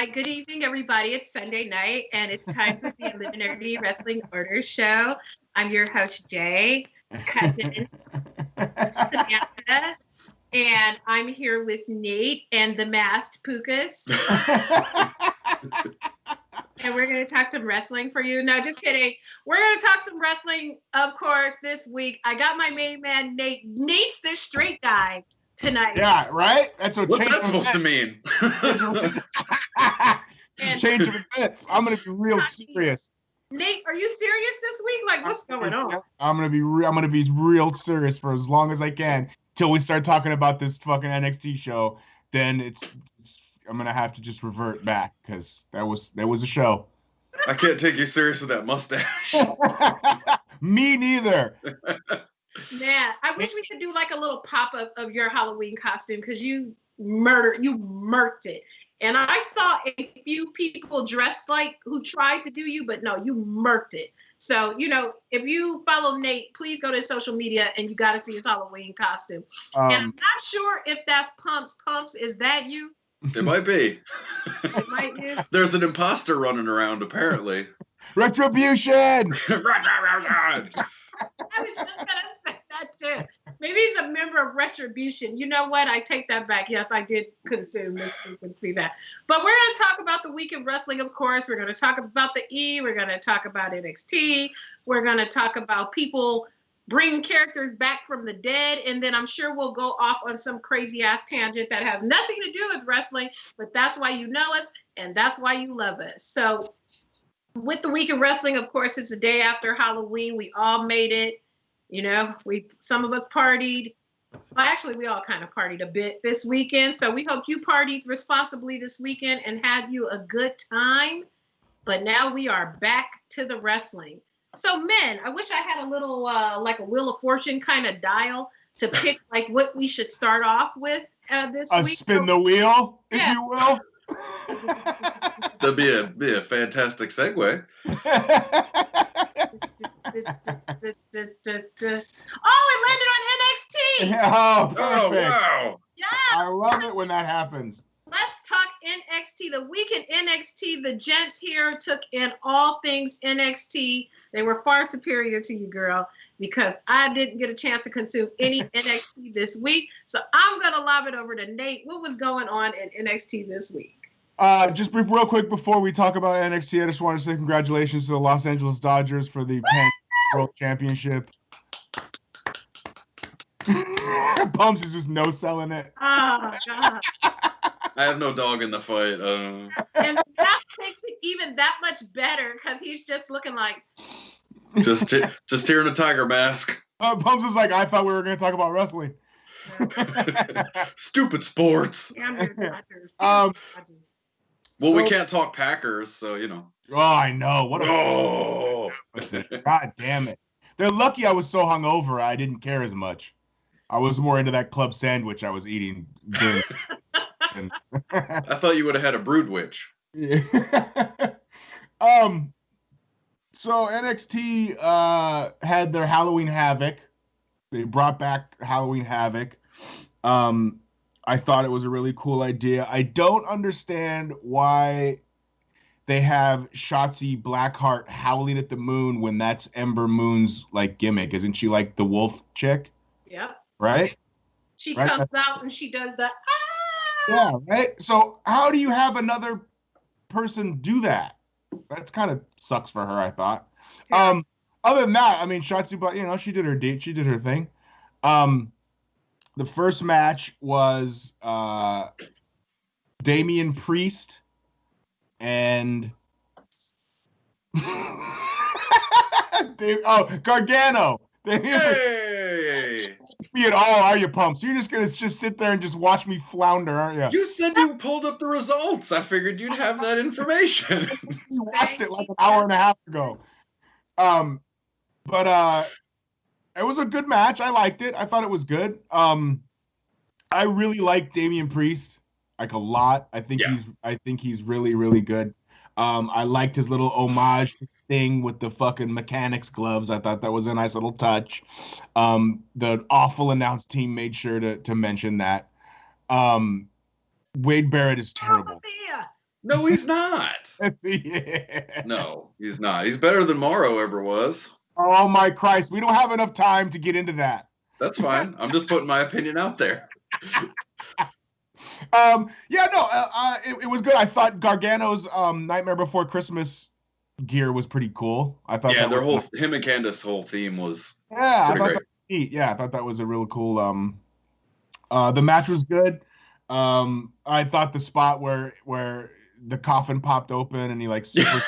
right, good evening, everybody. It's Sunday night, and it's time for the Eliminary Wrestling Order Show. I'm your host, Jay. It's cousin Samantha, and I'm here with Nate and the masked Pukas. And we're going to talk some wrestling for you. No, just kidding. We're going to talk some wrestling, of course, this week. I got my main man, Nate. Nate's the straight guy tonight. Yeah, right? That's what What's that supposed to mean? Change of events. I'm going to be real serious. Nate, are you serious this week? Like, what's going on? I'm going to be real serious for as long as I can till we start talking about this fucking NXT show. Then I'm going to have to just revert back because that was a show. I can't take you serious with that mustache. Me neither. Man, I wish we could do like a little pop-up of your Halloween costume because you murked it. And I saw a few people dressed like who tried to do you, but no, you murked it. So, if you follow Nate, please go to his social media and you got to see his Halloween costume. And I'm not sure if that's Pumps. Pumps, is that you? It might be. It might be. There's an imposter running around, apparently. Retribution! I was just going to say that too. Maybe he's a member of Retribution. You know what? I take that back. Yes, I did consume this week and see that. But we're going to talk about the week in wrestling, of course. We're going to talk about the E. We're going to talk about NXT. We're going to talk about people bringing characters back from the dead. And then I'm sure we'll go off on some crazy-ass tangent that has nothing to do with wrestling, but that's why you know us and that's why you love us. So with the week in wrestling, of course, it's the day after Halloween. We all made it. Some of us partied. Well, actually, we all kind of partied a bit this weekend. So we hope you partied responsibly this weekend and had you a good time. But now we are back to the wrestling. So, men, I wish I had a little, like a Wheel of Fortune kind of dial to pick like what we should start off with this week. Spin the wheel, if you will. That'd be a fantastic segue. Oh, it landed on NXT. Oh, perfect. Oh, wow. Yeah. I love it when that happens. Let's talk NXT. The week in NXT, the gents here took in all things NXT. They were far superior to you, girl, because I didn't get a chance to consume any NXT this week. So I'm going to lob it over to Nate. What was going on in NXT this week? Just real quick before we talk about NXT, I just want to say congratulations to the Los Angeles Dodgers for the World Championship. Pumps is just no-selling it. Oh, God. I have no dog in the fight. And that makes it even that much better because he's just looking like... Just hearing a tiger mask. Pumps is like, I thought we were going to talk about wrestling. Stupid sports. Damn your Dodgers. Well, we can't talk Packers, so, Oh, I know. What God damn it. They're lucky I was so hungover I didn't care as much. I was more into that club sandwich I was eating. I thought you would have had a brood witch. Yeah. So NXT had their Halloween Havoc. They brought back Halloween Havoc. I thought it was a really cool idea. I don't understand why they have Shotzi Blackheart howling at the moon when that's Ember Moon's like gimmick. Isn't she like the wolf chick? Yep. Right? She comes out and she does the Yeah, right? So how do you have another person do that? That's kind of sucks for her, I thought. Yeah. Other than that, I mean, Shotzi, but she did her date, she did her thing. The first match was Damian Priest and Gargano. Hey! Me at all, are you, Pumps? You're just gonna sit there and just watch me flounder, aren't you? You said you pulled up the results. I figured you'd have that information. You watched it like an hour and a half ago. But it was a good match. I liked it. I thought it was good. I really like Damian Priest, like a lot. I think he's really, really good. I liked his little homage thing with the fucking mechanics gloves. I thought that was a nice little touch. The awful announce team made sure to mention that. Wade Barrett is terrible. No, he's not. Yeah. No, he's not. He's better than Morrow ever was. Oh my Christ, we don't have enough time to get into that. That's fine. I'm just putting my opinion out there. Yeah, no, it was good. I thought Gargano's Nightmare Before Christmas gear was pretty cool. I thought Yeah, that was him and Candace whole theme was yeah, I pretty thought great. that was neat. Yeah, I thought that was a really cool. The match was good. I thought the spot where the coffin popped open and he like super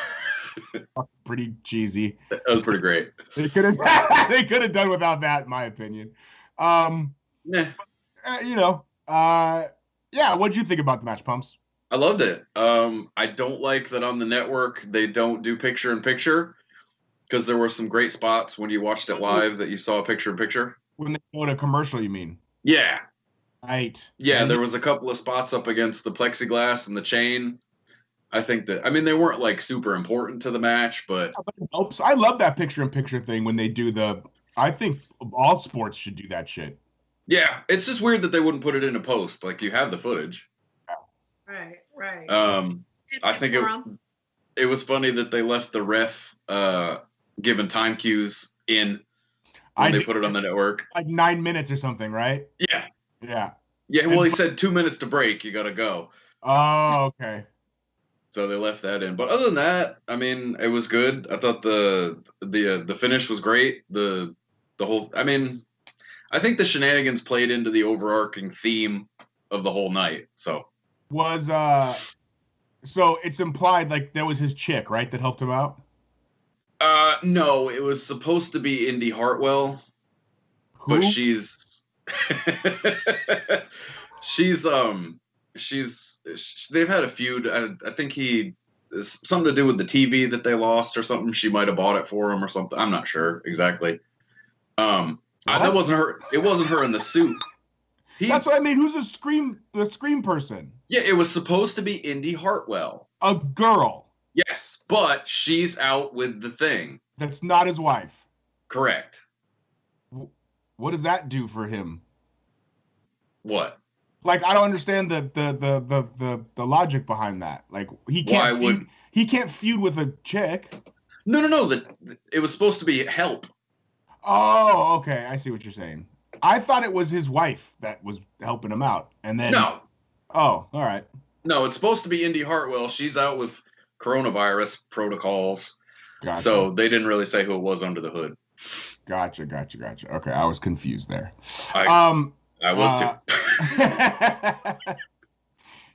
pretty cheesy. That was pretty great. They could have they could have done without that, in my opinion. Yeah, You know, yeah. What did you think about the match, Pumps? I loved it. I don't like that on the network they don't do picture in picture because there were some great spots when you watched it live that you saw picture in picture. When they go to commercial, you mean? Yeah, Right. yeah. And There was a couple of spots up against the plexiglass and the chain. I think that they weren't like super important to the match, but it helps. I love that picture in picture thing when they do the. I think all sports should do that shit. yeah, it's just weird that they wouldn't put it in a post. Like you have the footage. Right, right. I think it was funny that they left the ref giving time cues in when they put it on the network. Like 9 minutes or something, right? Yeah. Yeah. Yeah, well, he said 2 minutes to break. You got to go. Oh, okay. So they left that in. But other than that, it was good. I thought the finish was great. The whole. I think the shenanigans played into the overarching theme of the whole night. So so it's implied like that was his chick, right, that helped him out? No, it was supposed to be Indy Hartwell, Who? but she's they've had a feud. I think something to do with the TV that they lost or something. She might have bought it for him or something. I'm not sure exactly. That wasn't her. It wasn't her in the suit. That's what I mean. Who's the scream person? Yeah, it was supposed to be Indy Hartwell. A girl. Yes, but she's out with the thing. That's not his wife. Correct. What does that do for him? What? Like, I don't understand the logic behind that. Like, he can't feud with a chick. No. It was supposed to be help. Oh, okay. I see what you're saying. I thought it was his wife that was helping him out, and then no. Oh, all right. No, it's supposed to be Indy Hartwell. She's out with coronavirus protocols, Gotcha. So they didn't really say who it was under the hood. Gotcha. Okay, I was confused there. I was too.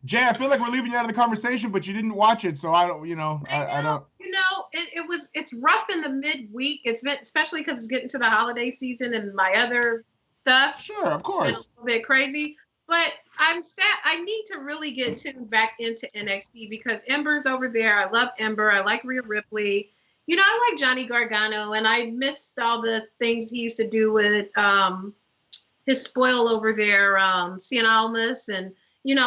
Jay, I feel like we're leaving you out of the conversation, but you didn't watch it, so I don't. I don't. It's rough in the midweek. It's been, especially because it's getting to the holiday season and my other stuff. Sure, of course. A little bit crazy, but I'm sad. I need to really get tuned back into NXT because Ember's over there. I love Ember. I like Rhea Ripley. I like Johnny Gargano, and I missed all the things he used to do with his spoil over there, Cien Almas, and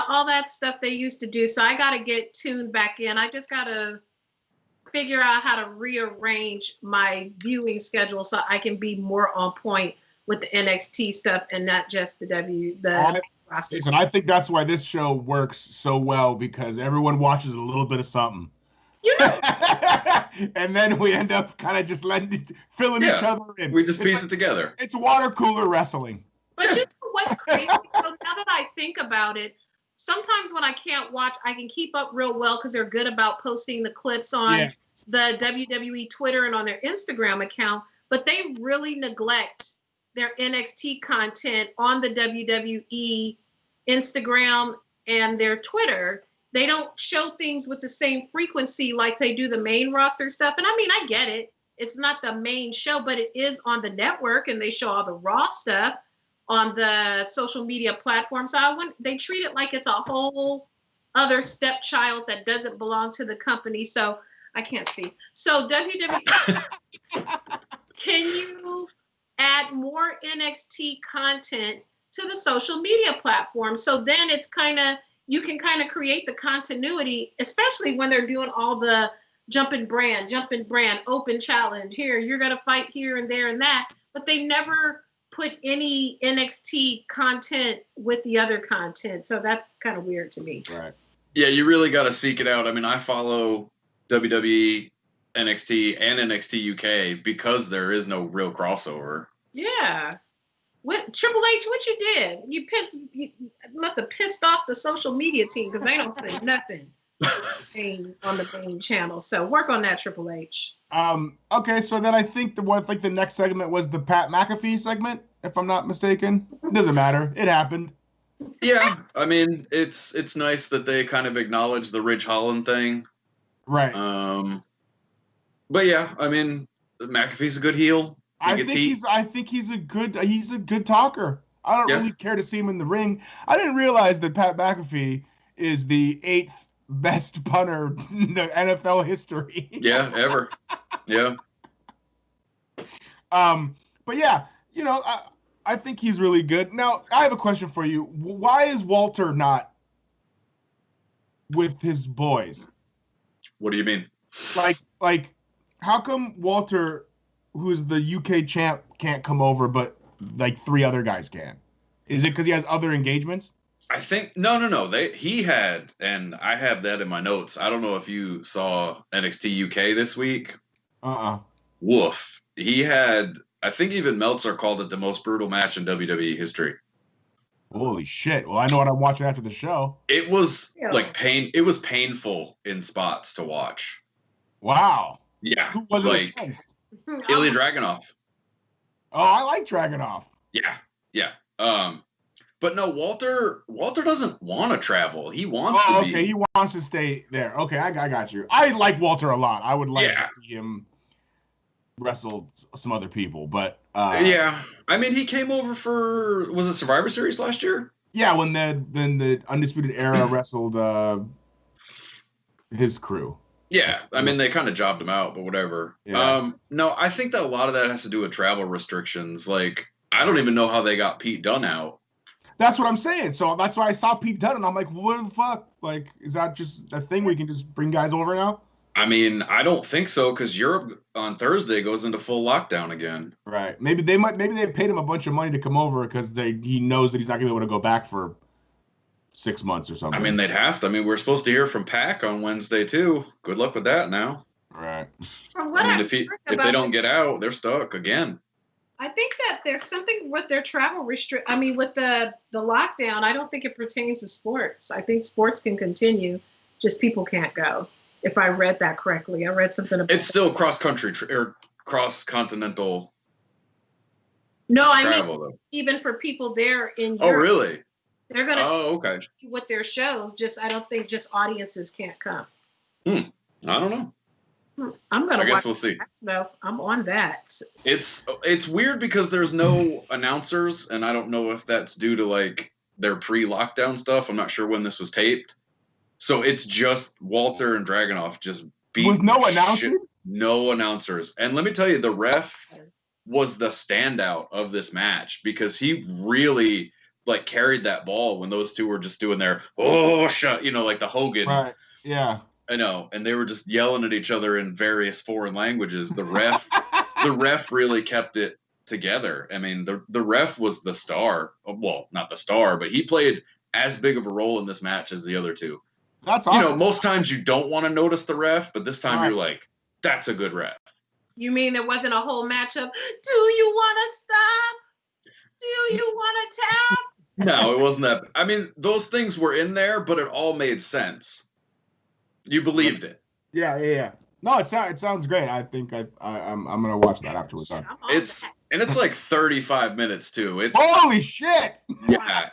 all that stuff they used to do. So I got to get tuned back in. I just got to figure out how to rearrange my viewing schedule so I can be more on point with the NXT stuff and not just the roster. Listen, I think that's why this show works so well, because everyone watches a little bit of something. And then we end up kind of just filling each other in. We just piece it together. It's water cooler wrestling. But you know what's crazy? So now that I think about it, sometimes when I can't watch, I can keep up real well because they're good about posting the clips on the WWE Twitter and on their Instagram account. But they really neglect their NXT content on the WWE Instagram and their Twitter. They don't show things with the same frequency like they do the main roster stuff. And I get it. It's not the main show, but it is on the network, and they show all the Raw stuff on the social media platforms. So they treat it like it's a whole other stepchild that doesn't belong to the company. So I can't see. So WWE, can you add more NXT content to the social media platform? So then it's you can create the continuity, especially when they're doing all the jumping brand, open challenge. Here, you're going to fight here and there and that. But they never put any NXT content with the other content. So that's kind of weird to me. Right. Yeah, you really got to seek it out. I mean, I follow WWE, NXT, and NXT UK because there is no real crossover. Yeah. What Triple H? What you did? You must have pissed off the social media team because they don't put nothing on the main channel. So work on that, Triple H. Okay, so then I think the next segment was the Pat McAfee segment, if I'm not mistaken. It doesn't matter. It happened. Yeah, I mean, it's nice that they kind of acknowledge the Ridge Holland thing. Right. But yeah, I mean, McAfee's a good heel. I think he's a good talker. I don't really care to see him in the ring. I didn't realize that Pat McAfee is the 8th best punter in the NFL history. Yeah, ever. Yeah. But yeah, I think he's really good. Now, I have a question for you. Why is Walter not with his boys? What do you mean? Like, how come Walter, who's the UK champ, can't come over, but like 3 other guys can? Is it because he has other engagements? I think no. He had, and I have that in my notes. I don't know if you saw NXT UK this week. Woof. He had. I think even Meltzer called it the most brutal match in WWE history. Holy shit! Well, I know what I'm watching after the show. It was It was painful in spots to watch. Wow. Yeah. Who was it against? Ilya Dragunov. Oh, I like Dragunov. Yeah. But no, Walter doesn't want to travel. He wants to be. Okay, he wants to stay there. Okay, I got you. I like Walter a lot. I would like to see him wrestle some other people, but yeah. I mean, he came over for, was it Survivor Series last year? Yeah, when the Undisputed Era wrestled his crew. Yeah, I mean, they kind of jobbed him out, but whatever. Yeah. No, I think that a lot of that has to do with travel restrictions. Like, I don't even know how they got Pete Dunne out. That's what I'm saying. So that's why I saw Pete Dunne, and I'm like, what the fuck? Like, is that just a thing we can just bring guys over now? I mean, I don't think so, because Europe on Thursday goes into full lockdown again. Right. Maybe they paid him a bunch of money to come over because he knows that he's not gonna be able to go back for 6 months or something. I mean, they'd have to. I mean, we're supposed to hear from Pac on Wednesday too. Good luck with that now. Right. I mean, if they don't get out, they're stuck again. I think that there's something with their travel I mean, with the lockdown, I don't think it pertains to sports. I think sports can continue, just people can't go. If I read that correctly, I read something about it's still cross-country or cross-continental. No, I mean, even for people there in Europe. Oh, really? They're going to okay. with their shows. I don't think just audiences can't come. I don't know. I'm going to watch. I guess we'll see. No, I'm on that. It's weird because there's no announcers, and I don't know if that's due to like their pre-lockdown stuff. I'm not sure when this was taped. So it's just Walter and Dragunov just beat with no announcers? No announcers. And let me tell you, the ref was the standout of this match because he really like carried that ball when those two were just doing their like the Hogan. Right. Yeah. I know. And they were just yelling at each other in various foreign languages. The ref really kept it together. I mean, the ref was the star. Well, not the star, but he played as big of a role in this match as the other two. That's awesome. Most times you don't want to notice the ref, but this time you're like, that's a good ref. You mean there wasn't a whole matchup? Do you want to stop? Do you want to tap? No, it wasn't that. I mean, those things were in there, but it all made sense. You believed it. Yeah. No, it sounds great. I think I'm gonna watch that afterwards. It's like 35 minutes too. Holy shit! Yeah,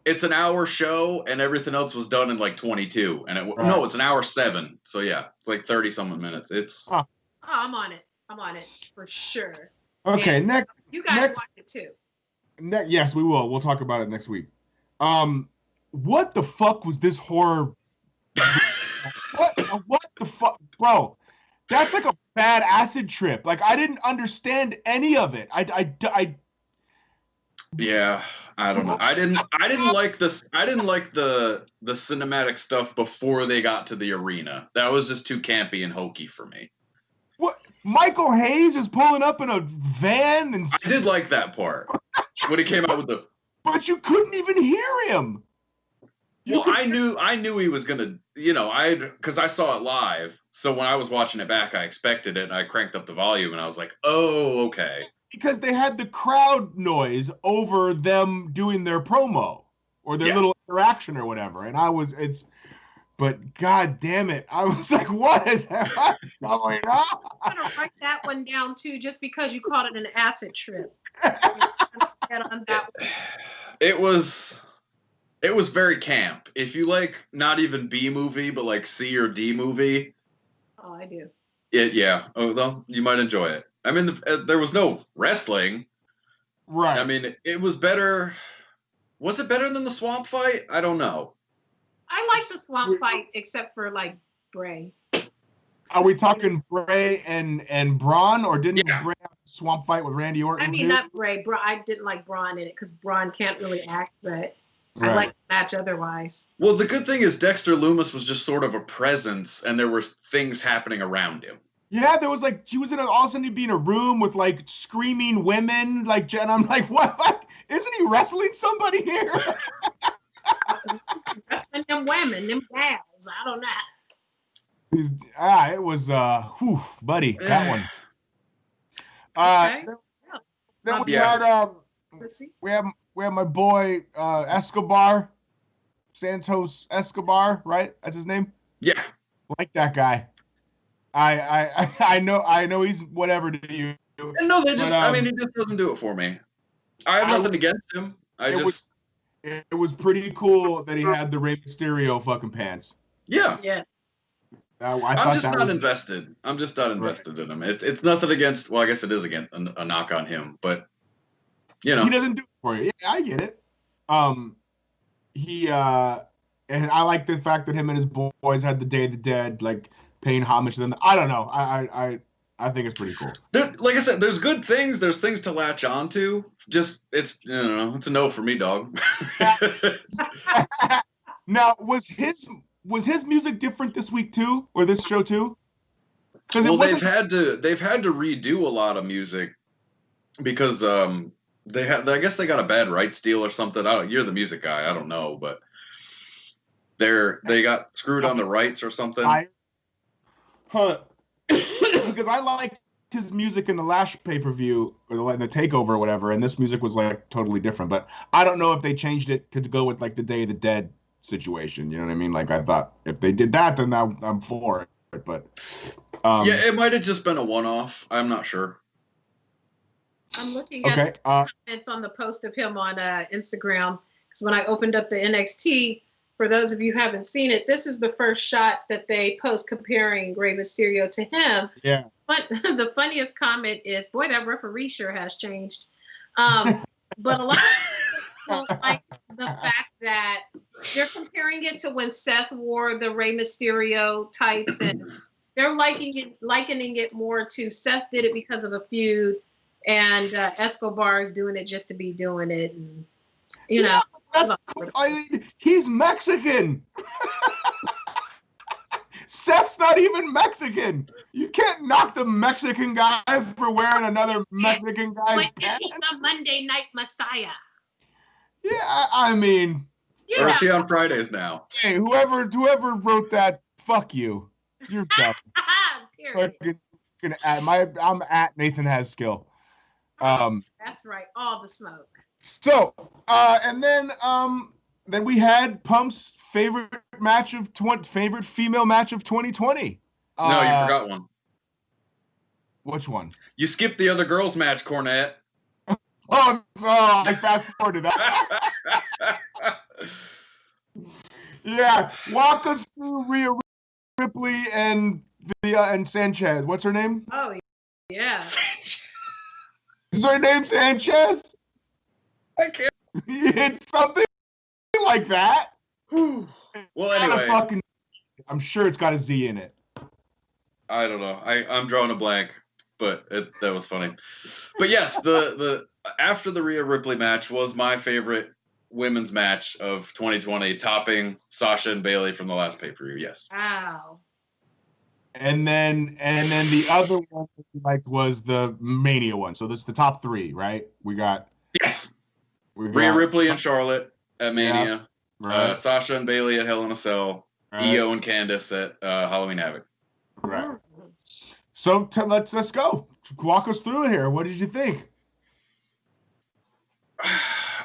it's an hour show, and everything else was done in like 22. And it's an hour 7. So yeah, it's like 30-something minutes. It's. Oh, I'm on it. For sure. Okay, and next. You guys watch it too. Yes, we will. We'll talk about it next week. What the fuck was this horror? What the fuck, bro? That's like a bad acid trip. Like I didn't understand any of it. Yeah, I don't know. I didn't like this. I didn't like the cinematic stuff before they got to the arena. That was just too campy and hokey for me. What? Michael Hayes is pulling up in a van and I did like that part when he came out with the. But you couldn't even hear him. Well, I knew he was gonna, because I saw it live. So when I was watching it back, I expected it, and I cranked up the volume, and I was like, "Oh, okay." Because they had the crowd noise over them doing their promo or their little interaction or whatever, and but god damn it, I was like, what is going on? I'm gonna write that one down too, just because you called it an acid trip. It was very camp. If you like not even B movie, but like C or D movie. Oh, I do. Yeah. Oh, well, you might enjoy it. I mean, there was no wrestling. Right. I mean, it was better. Was it better than the swamp fight? I don't know. I like the swamp fight, except for like Bray. Are we talking Bray and Braun, or didn't Bray have a swamp fight with Randy Orton? I mean, too? not Bray. I didn't like Braun in it because Braun can't really act, but I like the match otherwise. Well, the good thing is Dexter Lumis was just sort of a presence, and there were things happening around him. Yeah, there was like he was all of a sudden he'd be in a room with like screaming women, like, and I'm like, what? Isn't he wrestling somebody here? Wrestling them women, them gals. I don't know. It was buddy, that one. Then we had we have my boy Escobar, Santos Escobar, right? That's his name. Yeah, like that guy. I know he's whatever to you. No, he just doesn't do it for me. I have nothing against him. It was pretty cool that he had the Rey Mysterio fucking pants. Yeah. Yeah. I'm just not invested. I'm just not invested in him. It's nothing against. Well, I guess it is against a knock on him, but he doesn't do it for you. Yeah, I get it. And I like the fact that him and his boys had the Day of the Dead, like paying homage to them. I don't know. I think it's pretty cool. Like I said, there's good things. There's things to latch onto. Just it's it's a no for me, dog. Now, was his music different this week too, or this show too? Well, they've had to redo a lot of music because I guess they got a bad rights deal or something. You're the music guy. I don't know, but they got screwed on the rights or something. Because I liked his music in the last pay-per-view or in the takeover or whatever, and this music was like totally different. But I don't know if they changed it to go with like the Day of the Dead situation. You know what I mean? Like I thought if they did that, then I'm for it. But it might have just been a one-off. I'm not sure. I'm looking at comments on the post of him on Instagram because when I opened up the NXT, for those of you who haven't seen it, this is the first shot that they post comparing Rey Mysterio to him. Yeah. But the funniest comment is, boy, that referee sure has changed. But a lot of people like the fact that they're comparing it to when Seth wore the Rey Mysterio tights, and they're likening it more to Seth did it because of a feud, and Escobar is doing it just to be doing it. And, I mean, he's Mexican. Seth's not even Mexican. You can't knock the Mexican guy for wearing another Mexican guy's pants. He's a Monday Night Messiah. Yeah, I mean. Or is he on Fridays now? Hey, whoever wrote that, fuck you. You're dumb. I'm at Nathan Has Skill. That's right. All the smoke. So, and then we had Pump's favorite female match of 2020. No, you forgot one. Which one? You skipped the other girls' match, Cornette. I fast forwarded that. Yeah, walk us through Rhea Ripley and Sanchez. What's her name? Oh, yeah. Is her name Sanchez? I can't. It's something like that. Well, anyway. I'm sure it's got a Z in it. I don't know. I'm drawing a blank, but that was funny. But yes, the after the Rhea Ripley match was my favorite women's match of 2020, topping Sasha and Bayley from the last pay-per-view. Yes. Wow. And then the other one that we liked was the Mania one. So that's the top three, right? We got Rhea Ripley and Charlotte at Mania. Right. Sasha and Bailey at Hell in a Cell. Right. Io and Candice at Halloween Havoc. Right. So let's go. Walk us through it here. What did you think?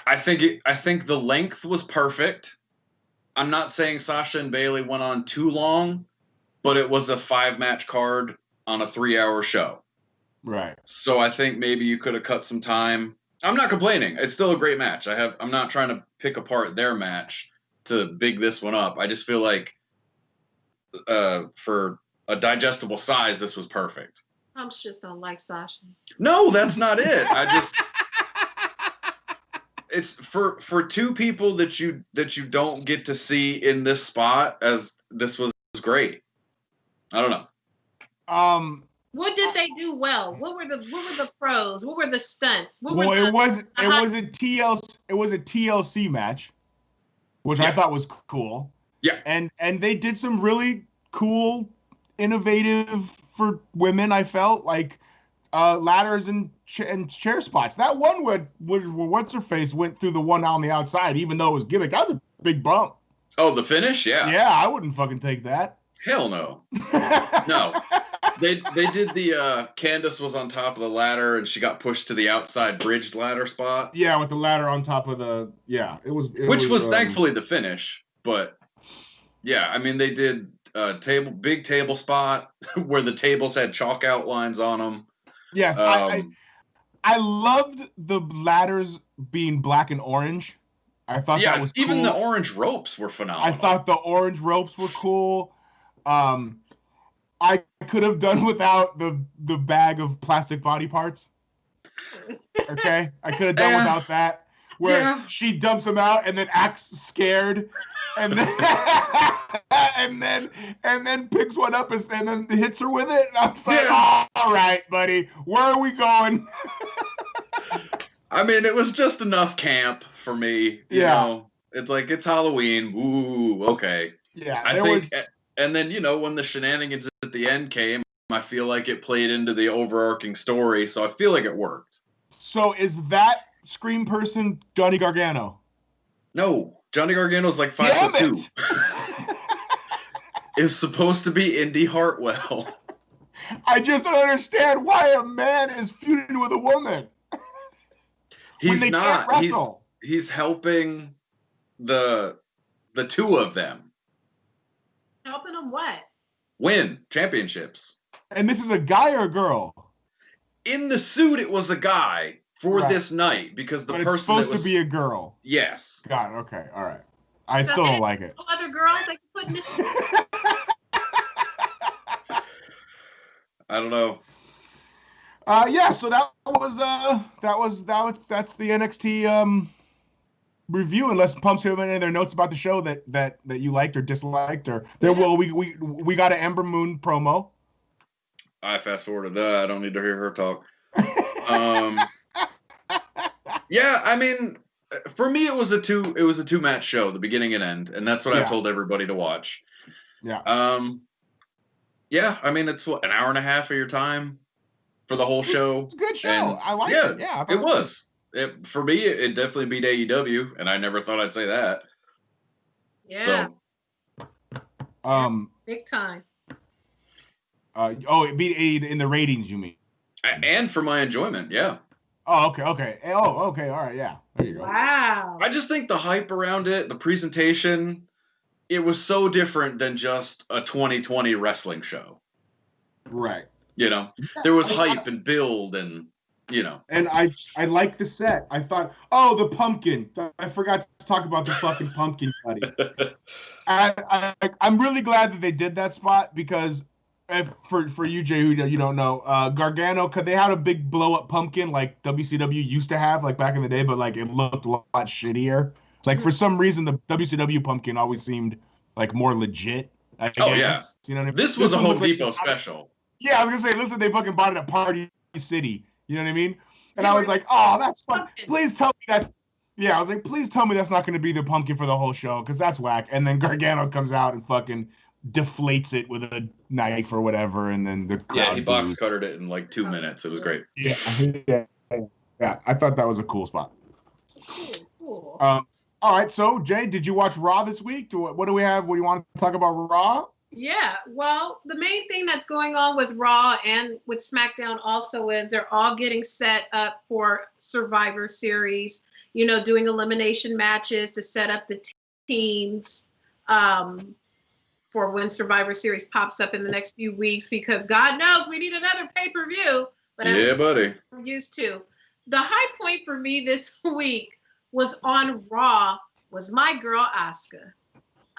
I think the length was perfect. I'm not saying Sasha and Bailey went on too long, but it was a 5-match card on a 3-hour show. Right. So I think maybe you could have cut some time. I'm not complaining. It's still a great match. I'm not trying to pick apart their match to big this one up. I just feel like for a digestible size, this was perfect. I just don't like Sasha. No, that's not it. It's for two people that you don't get to see in this spot, as this was great. I don't know. What did they do well? What were the pros? What were the stunts? It was a TLC match, which I thought was cool. Yeah. And they did some really cool, innovative for women. I felt like ladders and chair spots. That one where what's her face went through the one on the outside, even though it was gimmick. That was a big bump. Oh, the finish? Yeah. Yeah, I wouldn't fucking take that. Hell no. No. They did the Candice was on top of the ladder and she got pushed to the outside bridged ladder spot. Yeah, with the ladder on top of the which was thankfully the finish, but yeah, I mean they did big table spot where the tables had chalk outlines on them. Yes, I loved the ladders being black and orange. I thought that was cool. Even the orange ropes were phenomenal. I thought the orange ropes were cool. I could have done without the bag of plastic body parts. Okay, I could have done without that. Where she dumps them out and then acts scared, and then and then picks one up and then hits her with it. And I'm just like, oh, all right, buddy, where are we going? I mean, it was just enough camp for me. You know? It's like it's Halloween. Ooh, okay. Yeah, I think. And then when the shenanigans at the end came, I feel like it played into the overarching story, so I feel like it worked. So is that Scream person Johnny Gargano? No, Johnny Gargano's like 5'2". It's supposed to be Indy Hartwell. I just don't understand why a man is feuding with a woman. He's not. He's helping the two of them. Helping them what? Win championships. And this is a guy or a girl? In the suit, it was a guy for this night because the person it's supposed to be a girl. Yes. God. Okay. All right. I still don't like it. Other girls they can put in this. I don't know. Yeah. So that's the NXT review, unless Pumps have any of their notes about the show that you liked or disliked, or we got an Ember Moon promo. I fast forwarded that. I don't need to hear her talk. Yeah, I mean, for me it was a two match show, the beginning and end, and that's what I've told everybody to watch. Yeah. Yeah, I mean it's an hour and a half of your time for the whole show. It's a good show. And I liked it. Yeah, it was. For me, it definitely beat AEW, and I never thought I'd say that. Yeah. So, big time. It beat AEW in the ratings, you mean? And for my enjoyment, yeah. Oh, okay. Oh, okay. All right, yeah. There you go. Wow. I just think the hype around it, the presentation, it was so different than just a 2020 wrestling show. Right. There was hype and build and. And I like the set. I thought, the pumpkin. I forgot to talk about the fucking pumpkin, buddy. I'm really glad that they did that spot because, for you, Jay, who you don't know, Gargano, cause they had a big blow up pumpkin like WCW used to have, like back in the day, but like it looked a lot shittier. Like for some reason, the WCW pumpkin always seemed like more legit. I guess. Yeah. You know what I mean? This was a Home Depot special. Yeah, I was gonna say, listen, they fucking bought it at Party City. You know what I mean? And I was like, oh, that's fun. Please tell me that's... Yeah, I was like, please tell me that's not going to be the pumpkin for the whole show, because that's whack. And then Gargano comes out and fucking deflates it with a knife or whatever, and then the crowd... Yeah, he box cuttered it in like 2 minutes. It was great. Yeah, I thought that was a cool spot. Cool. All right. So, Jay, did you watch Raw this week? What do we have? What do you want to talk about Raw? Yeah, well, the main thing that's going on with Raw and with SmackDown also is they're all getting set up for Survivor Series, doing elimination matches to set up the teams for when Survivor Series pops up in the next few weeks, because God knows we need another pay-per-view. But Yeah, buddy. I'm used to. The high point for me this week was on Raw was my girl Asuka.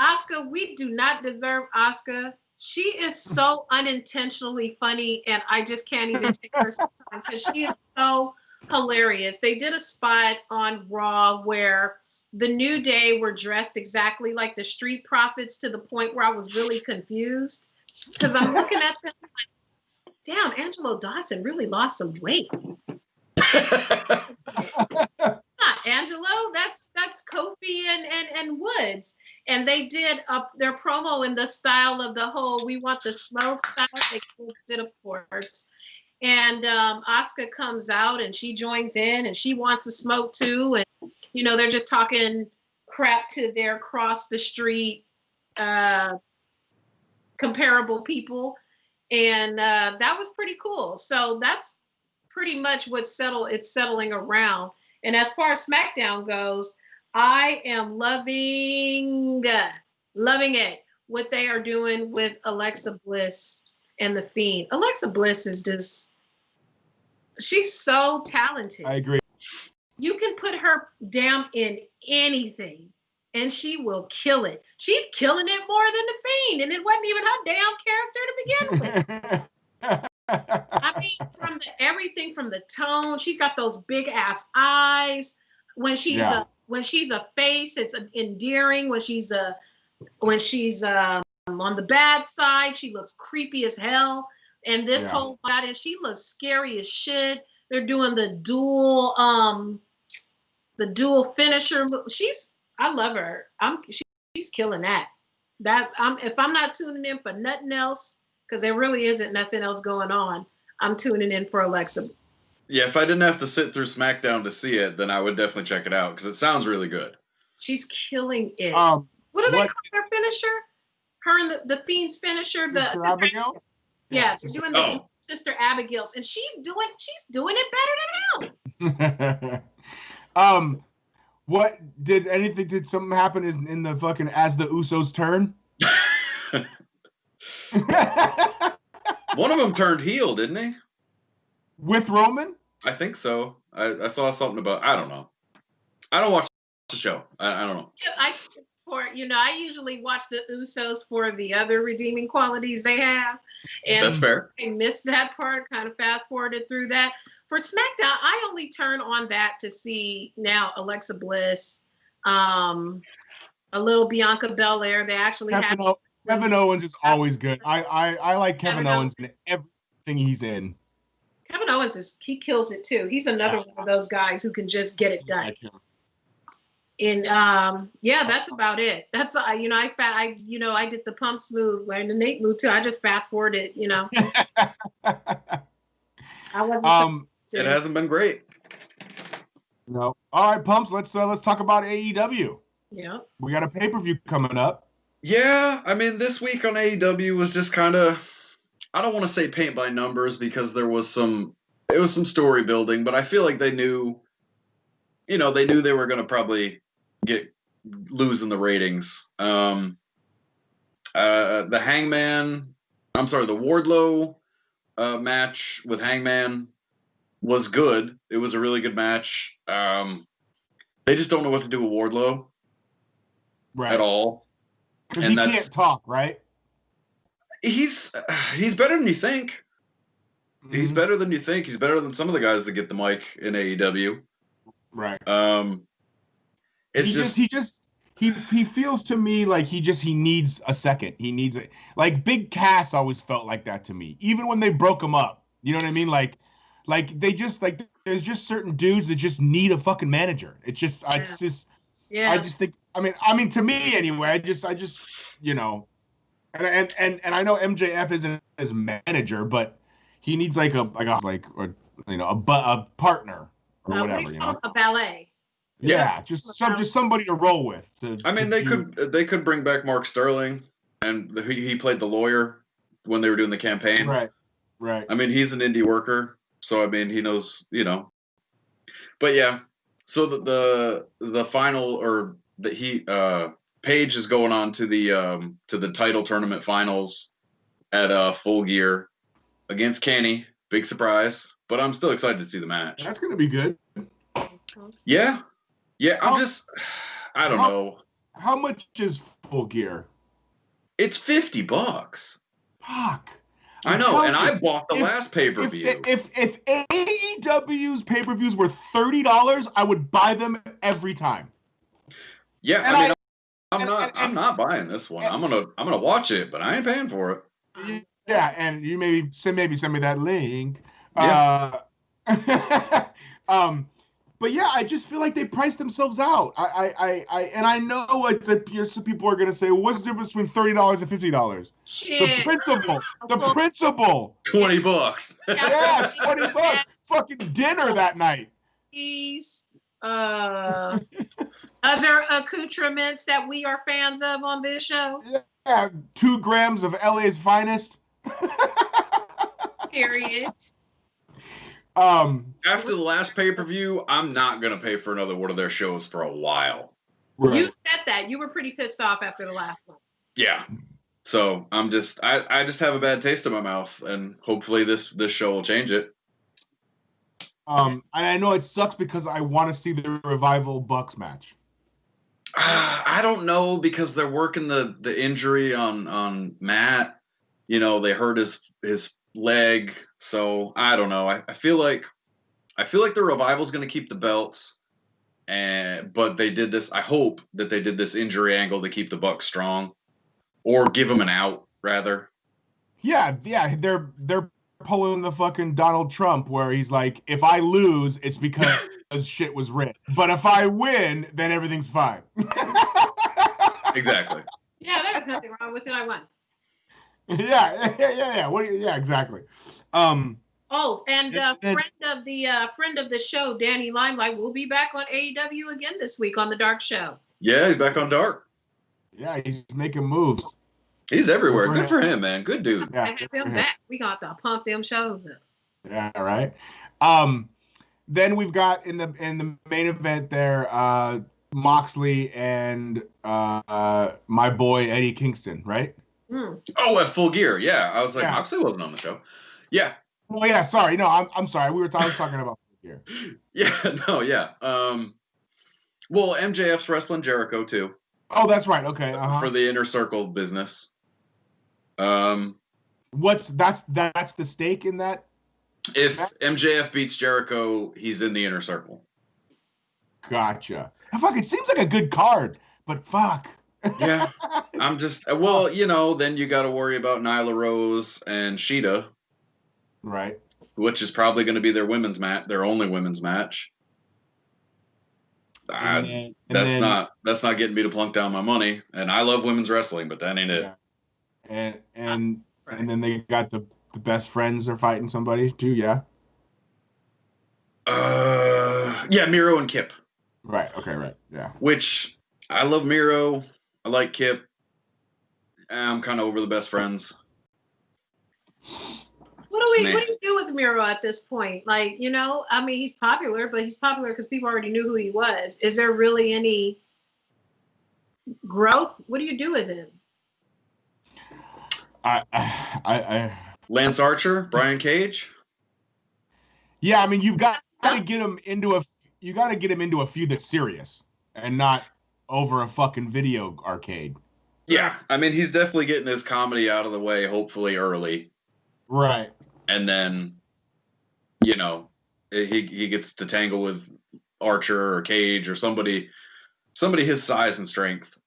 Asuka, we do not deserve Asuka. She is so unintentionally funny, and I just can't even take her sometimes because she is so hilarious. They did a spot on Raw where the New Day were dressed exactly like the Street Profits, to the point where I was really confused because I'm looking at them like, damn, Angelo Dawson really lost some weight. Not Angelo, that's Kofi and Woods. And they did their promo in the style of the whole "we want the smoke" style. They did, of course. And Asuka comes out and she joins in and she wants the smoke too. And they're just talking crap to their cross the street comparable people, and that was pretty cool. So that's pretty much what's settling around. And as far as SmackDown goes, I am loving it, what they are doing with Alexa Bliss and The Fiend. Alexa Bliss is she's so talented. I agree. You can put her down in anything and she will kill it. She's killing it more than The Fiend, and it wasn't even her damn character to begin with. I mean, from everything from the tone, she's got those big ass eyes. When she's a face, it's endearing. When she's on the bad side, she looks creepy as hell. And this whole body, she looks scary as shit. They're doing the dual finisher. I love her. She's killing that. If I'm not tuning in for nothing else, because there really isn't nothing else going on, I'm tuning in for Alexa. Yeah, if I didn't have to sit through SmackDown to see it, then I would definitely check it out because it sounds really good. She's killing it. What do they call their finisher? Her and the Fiend's finisher, Sister Abigail? Yeah, they're doing the Sister Abigail's, and she's doing it better than him. What did something happen in the fucking as the Usos turn? One of them turned heel, didn't he? With Roman? I think so. I saw something about. I don't know. I don't watch the show. I don't know. I usually watch the Usos for the other redeeming qualities they have, and that's fair. I missed that part. Kind of fast forwarded through that. For SmackDown, I only turn on that to see now Alexa Bliss, a little Bianca Belair. They actually have. Kevin Owens is always good. I like Kevin Owens in everything he's in. Kevin Owens he kills it too. He's another one of those guys who can just get it done. And that's about it. That's I did the pumps move and the Nate move too. I just fast forwarded. I wasn't. It hasn't been great. No. All right, pumps. Let's talk about AEW. Yeah. We got a pay-per-view coming up. Yeah, I mean, this week on AEW was just kind of, I don't want to say paint by numbers because it was some story building, but I feel like they knew they were going to probably lose in the ratings. The Wardlow match with Hangman was good. It was a really good match. They just don't know what to do with Wardlow at all. Because he can't talk, right? He's better than you think. Mm-hmm. He's better than you think. He's better than some of the guys that get the mic in AEW. Right. He feels to me like he needs a second. He needs it. Like Big Cass always felt like that to me. Even when they broke him up. You know what I mean? Like they just there's just certain dudes that just need a fucking manager. I just think I mean to me anyway, I just and I know MJF isn't his manager, but he needs a partner or whatever, a ballet. Yeah, just somebody to roll with. I mean, they could bring back Mark Sterling, and he played the lawyer when they were doing the campaign. Right. I mean, he's an indie worker, so I mean, he knows, But yeah, so the final or Paige is going on to the title tournament finals at Full Gear against Kenny. Big surprise, but I'm still excited to see the match. That's gonna be good. Yeah. I don't know. How much is Full Gear? It's $50. Fuck. I know, and I bought the last pay-per-view. If AEW's pay-per-views were $30, I would buy them every time. Yeah, I'm not buying this one. I'm gonna watch it, but I ain't paying for it. Yeah, and you maybe send me that link. Yeah. But yeah, I just feel like they priced themselves out. I know some people are gonna say, well, what's the difference between $30 and $50? Shit. The principle. $20. Yeah, $20. Fucking dinner that night. These other accoutrements that we are fans of on this show. Yeah, 2 grams of LA's finest. Period. After the last pay-per-view, I'm not gonna pay for another one of their shows for a while. Right. You said that. You were pretty pissed off after the last one. Yeah. So I just have a bad taste in my mouth, and hopefully this show will change it. And I know it sucks because I want to see the Revival Bucks match. I don't know, because they're working the injury on Matt. They hurt his leg, so I don't know. I feel like the Revival's going to keep the belts, but they did this. I hope that they did this injury angle to keep the Bucks strong, or give them an out rather. Yeah, they're pulling the fucking Donald Trump, where he's like, if I lose, it's because shit was rigged, but if I win, then everything's fine. Exactly. Yeah, there's nothing wrong with it. I won. Yeah. Yeah, exactly. And friend of the show, Danny Limelight, will be back on AEW again this week on the Dark Show. Yeah, he's back on Dark. Yeah, he's making moves. He's everywhere. Good for him, man. Good dude. Yeah, have him back. We got to pump them shows up. Yeah, right. Then we've got in the main event there, Moxley and my boy Eddie Kingston, right? Oh, at Full Gear. Yeah, I was like, Moxley wasn't on the show. Yeah. Oh yeah, sorry. No, I'm sorry. I was talking about Full Gear. Yeah. No. Yeah. Well, MJF's wrestling Jericho too. Oh, that's right. Okay. For the Inner Circle business. That's the stake in that? If MJF beats Jericho, he's in the Inner Circle. Gotcha. Fuck, it seems like a good card, but fuck. Yeah. I'm just, then you got to worry about Nyla Rose and Sheeta. Right. Which is probably going to be their only women's match. That's not getting me to plunk down my money. And I love women's wrestling, but that ain't it. And then they got the best friends are fighting somebody too, yeah? Yeah, Miro and Kip. Right, okay, right, yeah. Which, I love Miro. I like Kip. I'm kind of over the best friends. What do you do with Miro at this point? Like, he's popular, but he's popular because people already knew who he was. Is there really any growth? What do you do with him? Lance Archer, Brian Cage. Yeah, you've got to get him into a feud that's serious and not over a fucking video arcade. Yeah, he's definitely getting his comedy out of the way, hopefully early. Right. And then, he gets to tangle with Archer or Cage or somebody his size and strength.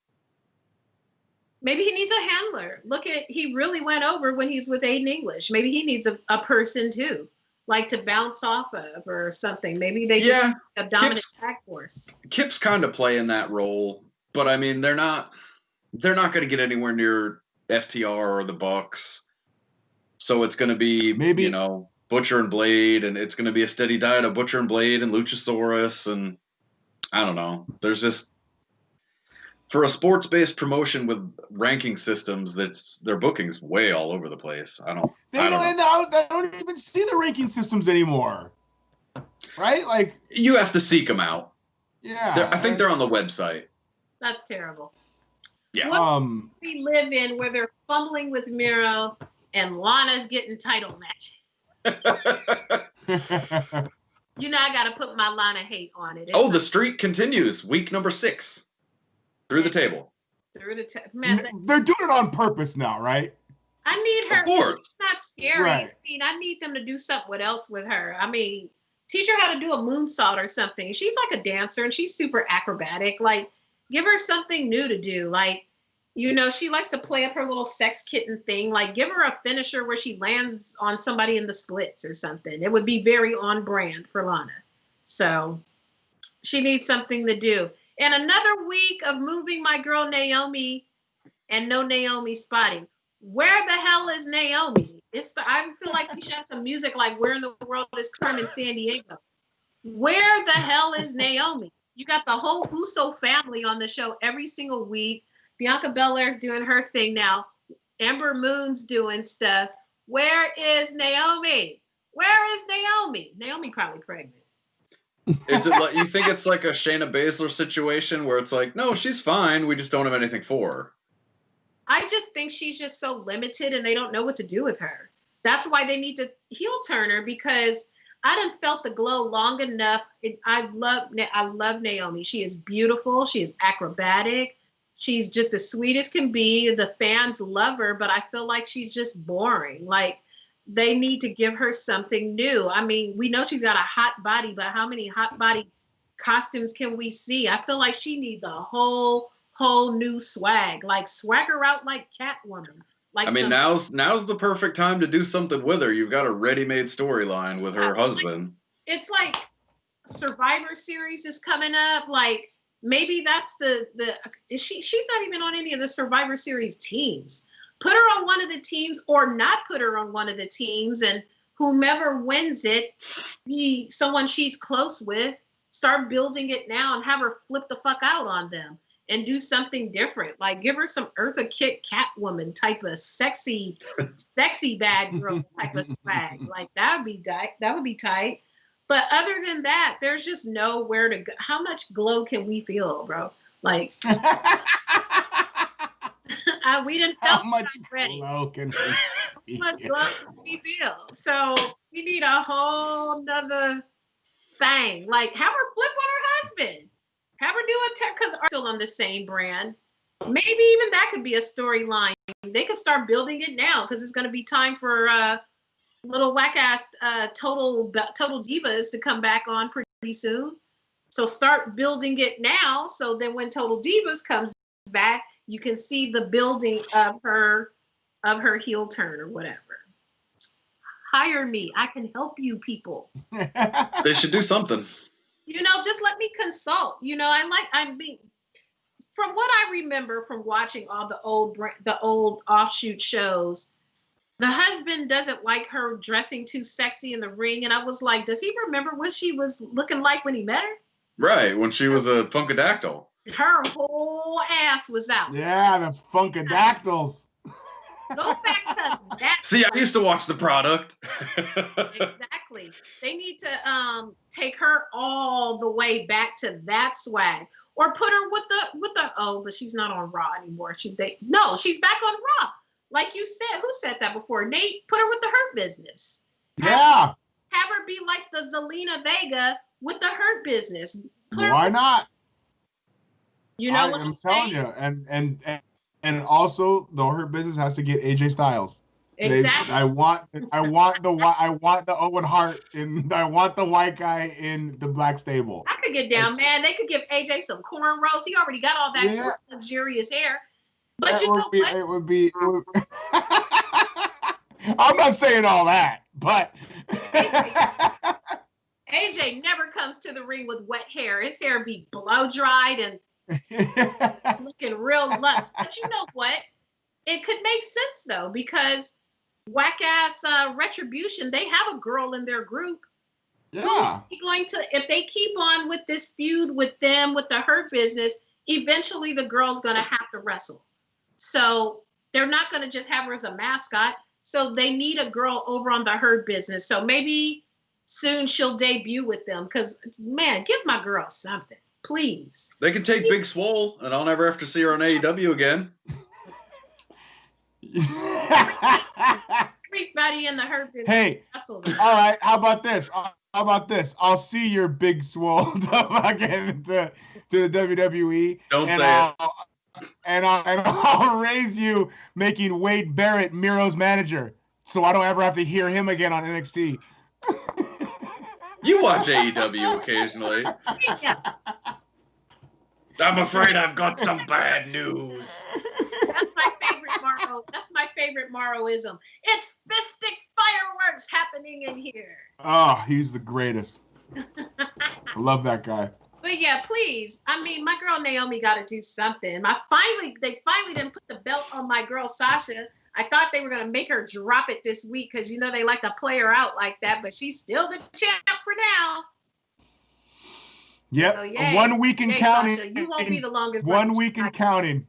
Maybe he needs a handler. He really went over when he was with Aiden English. Maybe he needs a person too, like to bounce off of or something. Maybe they just need a dominant tag force. Kip's kind of playing that role, but they're not going to get anywhere near FTR or the Bucks. So it's going to be maybe Butcher and Blade, and it's going to be a steady diet of Butcher and Blade and Luchasaurus, and I don't know. There's just for a sports-based promotion with ranking systems, that's their booking's way all over the place. I don't know. And I don't even see the ranking systems anymore. Right? Like you have to seek them out. Yeah. I think they're on the website. That's terrible. Yeah. What we live in where they're fumbling with Miro and Lana's getting title matches. You know, I got to put my Lana hate on it. The streak continues. Week number 6. Through the table. Man, they're doing it on purpose now, right? I need her. Of course. She's not scary. Right. I mean, I need them to do something else with her. I mean, teach her how to do a moonsault or something. She's like a dancer and she's super acrobatic. Like, give her something new to do. Like, you know, she likes to play up her little sex kitten thing. Like, give her a finisher where she lands on somebody in the splits or something. It would be very on brand for Lana. So she needs something to do. And another week of moving my girl Naomi and no Naomi spotting. Where the hell is Naomi? I feel like we should have some music like Where in the World is Carmen Sandiego? Where the hell is Naomi? You got the whole Uso family on the show every single week. Bianca Belair's doing her thing now. Ember Moon's doing stuff. Where is Naomi? Where is Naomi? Naomi probably pregnant. Is it like, you think it's like a Shayna Baszler situation where it's like, no, she's fine, we just don't have anything for her? I just think she's just so limited and they don't know what to do with her. That's why they need to heel turn her, because I done felt the glow long enough. I love Naomi. She is beautiful. She is acrobatic. She's just as sweet as can be. The fans love her, but I feel like she's just boring. Like, they need to give her something new. I mean, we know she's got a hot body, but how many hot body costumes can we see? I feel like she needs a whole new swag. Like, swag her out like Catwoman. Like, I mean, now's the perfect time to do something with her. You've got a ready-made storyline with her husband. It's like Survivor Series is coming up. Like, maybe that's she's not even on any of the Survivor Series teams. Put her on one of the teams or not put her on one of the teams, and whomever wins it, be someone she's close with. Start building it now and have her flip the fuck out on them and do something different. Like, give her some Eartha Kitt Catwoman type of sexy bad girl type of swag. Like, that would be tight. But other than that, there's just nowhere to go. How much glow can we feel, bro? Like, we didn't feel how much ready. glow can we How much glow can we feel? So we need a whole nother thing. Like, have her flip on her husband. Have her do a because are still on the same brand. Maybe even that could be a storyline. They could start building it now because it's going to be time for little whack ass total divas to come back on pretty soon. So start building it now, so then when Total Divas comes back, you can see the building of her heel turn or whatever. Hire me. I can help you people. They should do something. You know, just let me consult. You know, from what I remember from watching all the old offshoot shows, the husband doesn't like her dressing too sexy in the ring. And I was like, does he remember what she was looking like when he met her? Right, when she was a Funkadactyl. Her whole ass was out. Yeah, the Funkadactyls. Go back to that. See, I used to watch the product. Exactly. They need to take her all the way back to that swag, or put her with the but she's not on Raw anymore. She's back on Raw. Like you said, who said that before? Nate, put her with the Hurt Business. Yeah. Have her be like the Zelina Vega with the Hurt Business. Why not? You know what I'm telling you, and also the Hurt Business has to get AJ Styles. Exactly. I want the Owen Hart I want the white guy in the black stable. I could get down, man. They could give AJ some cornrows. He already got all that luxurious hair. But it would be. I'm not saying all that, but AJ never comes to the ring with wet hair. His hair be blow dried and looking real luxe. But you know what? It could make sense though, because whack ass Retribution, they have a girl in their group. Who is she going to? If they keep on with this feud with them, with the Hurt Business, eventually the girl's going to have to wrestle. So they're not going to just have her as a mascot. So they need a girl over on the Hurt Business. So maybe soon she'll debut with them. Because, man, give my girl something, please. They can take Big Swole, and I'll never have to see her on AEW again. Everybody in the Hurt Business. Hey, all right. How about this? I'll see your Big Swole again to the WWE. Don't say it. And I'll raise you making Wade Barrett Miro's manager, so I don't ever have to hear him again on NXT. You watch AEW occasionally. Yeah. I'm afraid I've got some bad news. That's my favorite Morrow. That's my favorite Morrowism. It's fistic fireworks happening in here. Oh, he's the greatest. I love that guy. But yeah, please. I mean, my girl Naomi got to do something. They finally didn't put the belt on my girl Sasha. I thought they were going to make her drop it this week because, you know, they like to play her out like that. But she's still the champ for now. Yep. So, 1 week and counting. Sasha, you won't be the longest. 1 week and counting.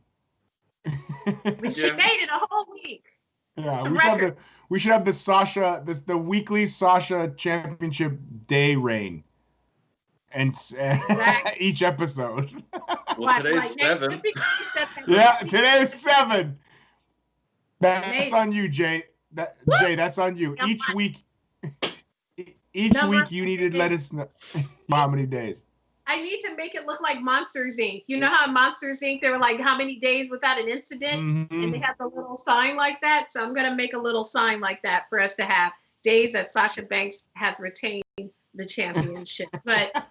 But she made it a whole week. Yeah, we should have the weekly Sasha Championship Day reign. And each episode. Well, today's 7. Yeah, today's 7. That's on you, Jay. That's on you. Each week you need to let us know how many days. I need to make it look like Monsters Inc. You know how in Monsters Inc. they were like, how many days without an incident? Mm-hmm. And they have the little sign like that. So I'm going to make a little sign like that for us to have days that Sasha Banks has retained the championship. But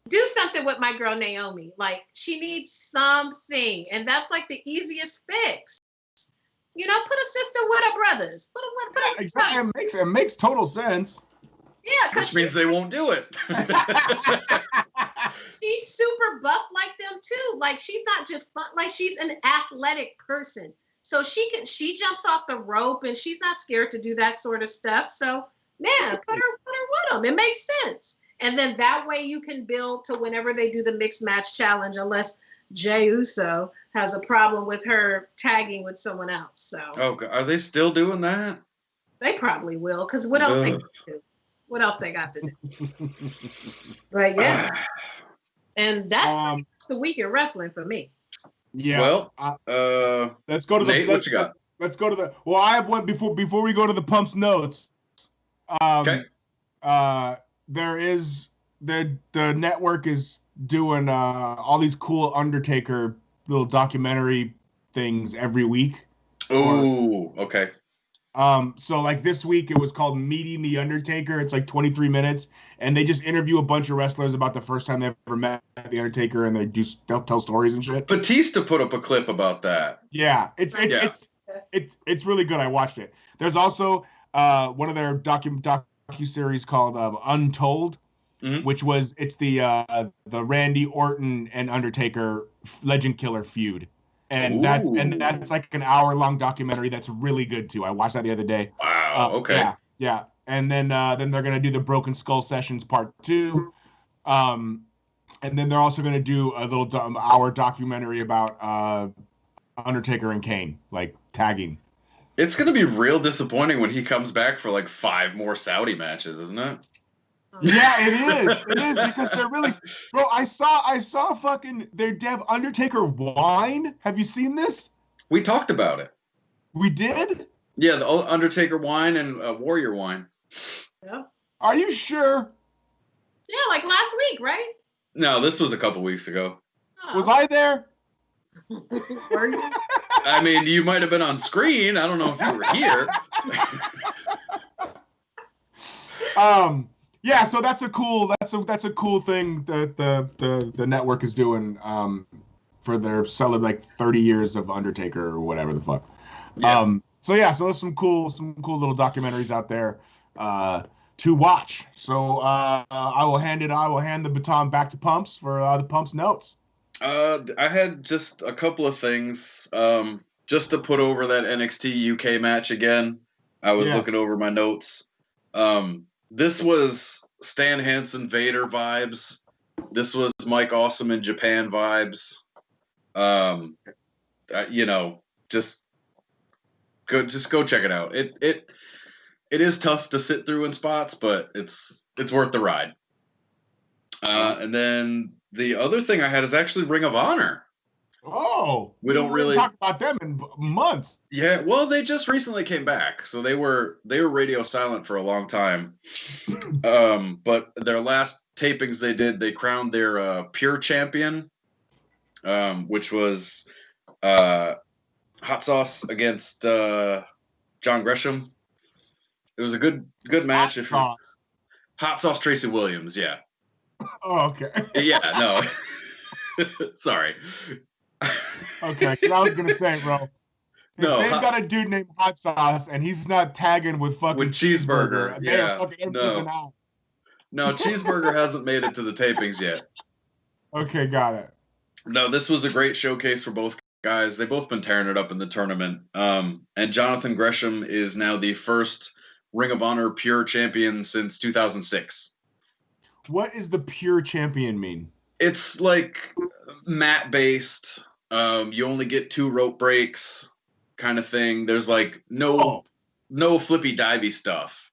do something with my girl Naomi. Like, she needs something. And that's like the easiest fix. You know, put a sister with her brothers. Exactly. It makes total sense. Yeah, because which means they won't do it. She's super buff like them too. Like, she's not just fun. Like, she's an athletic person. So she jumps off the rope and she's not scared to do that sort of stuff. So, man, put her with them. It makes sense. And then that way you can build to whenever they do the mixed match challenge, unless Jey Uso has a problem with her tagging with someone else. So, are they still doing that? They probably will, because what else they got to do? What else they got to do? Right, yeah. And that's the week in wrestling for me. Yeah. Well, let's go to Nate, what you got? Let's go to the. Well, I have one before we go to the pumps notes. Okay. There is the network is doing all these cool Undertaker little documentary things every week. Oh, okay. So like this week it was called Meeting the Undertaker. It's like 23 minutes, and they just interview a bunch of wrestlers about the first time they ever met the Undertaker, and they'll tell stories and shit. Batista put up a clip about that. Yeah, it's really good. I watched it. There's also one of their docu-series called Untold, which it's the Randy Orton and Undertaker Legend Killer feud. And that's like an hour-long documentary that's really good too. I watched that the other day. Wow. Okay. Yeah. And then they're gonna do the Broken Skull Sessions Part 2, and then they're also gonna do a little hour documentary about Undertaker and Kane, like tagging. It's gonna be real disappointing when he comes back for like 5 more Saudi matches, isn't it? Yeah, it is. It is, because they're really, bro. I saw fucking their Dev Undertaker wine. Have you seen this? We talked about it. We did? Yeah, the Undertaker wine and Warrior wine. Yeah. Are you sure? Yeah, like last week, right? No, this was a couple weeks ago. Oh. Was I there? Were you? I mean, you might have been on screen. I don't know if you were here. Yeah, so that's a cool thing that the network is doing for their like 30 years of Undertaker or whatever the fuck. Yeah. So there's some cool little documentaries out there to watch. So I will hand the baton back to Pumps for the Pumps notes. I had just a couple of things just to put over that NXT UK match again. I was looking over my notes. This was Stan Hansen Vader vibes. This was Mike Awesome in Japan vibes. You know, just go check it out. It is tough to sit through in spots, but it's worth the ride. And then the other thing I had is actually Ring of Honor. Oh, we don't really talk about them in months. Yeah, well, they just recently came back, so they were radio silent for a long time. But their last tapings they crowned their pure champion, which was Hot Sauce against John Gresham. It was a good match. Hot Sauce Tracy Williams, yeah. Oh, okay. Yeah, no. Sorry. Okay, 'cause I was gonna say, bro. No, they've got a dude named Hot Sauce, and he's not tagging with fucking Cheeseburger. Yeah, missing out. No, Cheeseburger hasn't made it to the tapings yet. Okay, got it. No, this was a great showcase for both guys. They've both been tearing it up in the tournament. And Jonathan Gresham is now the first Ring of Honor Pure Champion since 2006. What does the Pure Champion mean? It's like mat based. You only get 2 rope breaks, kind of thing. There's like no flippy divey stuff.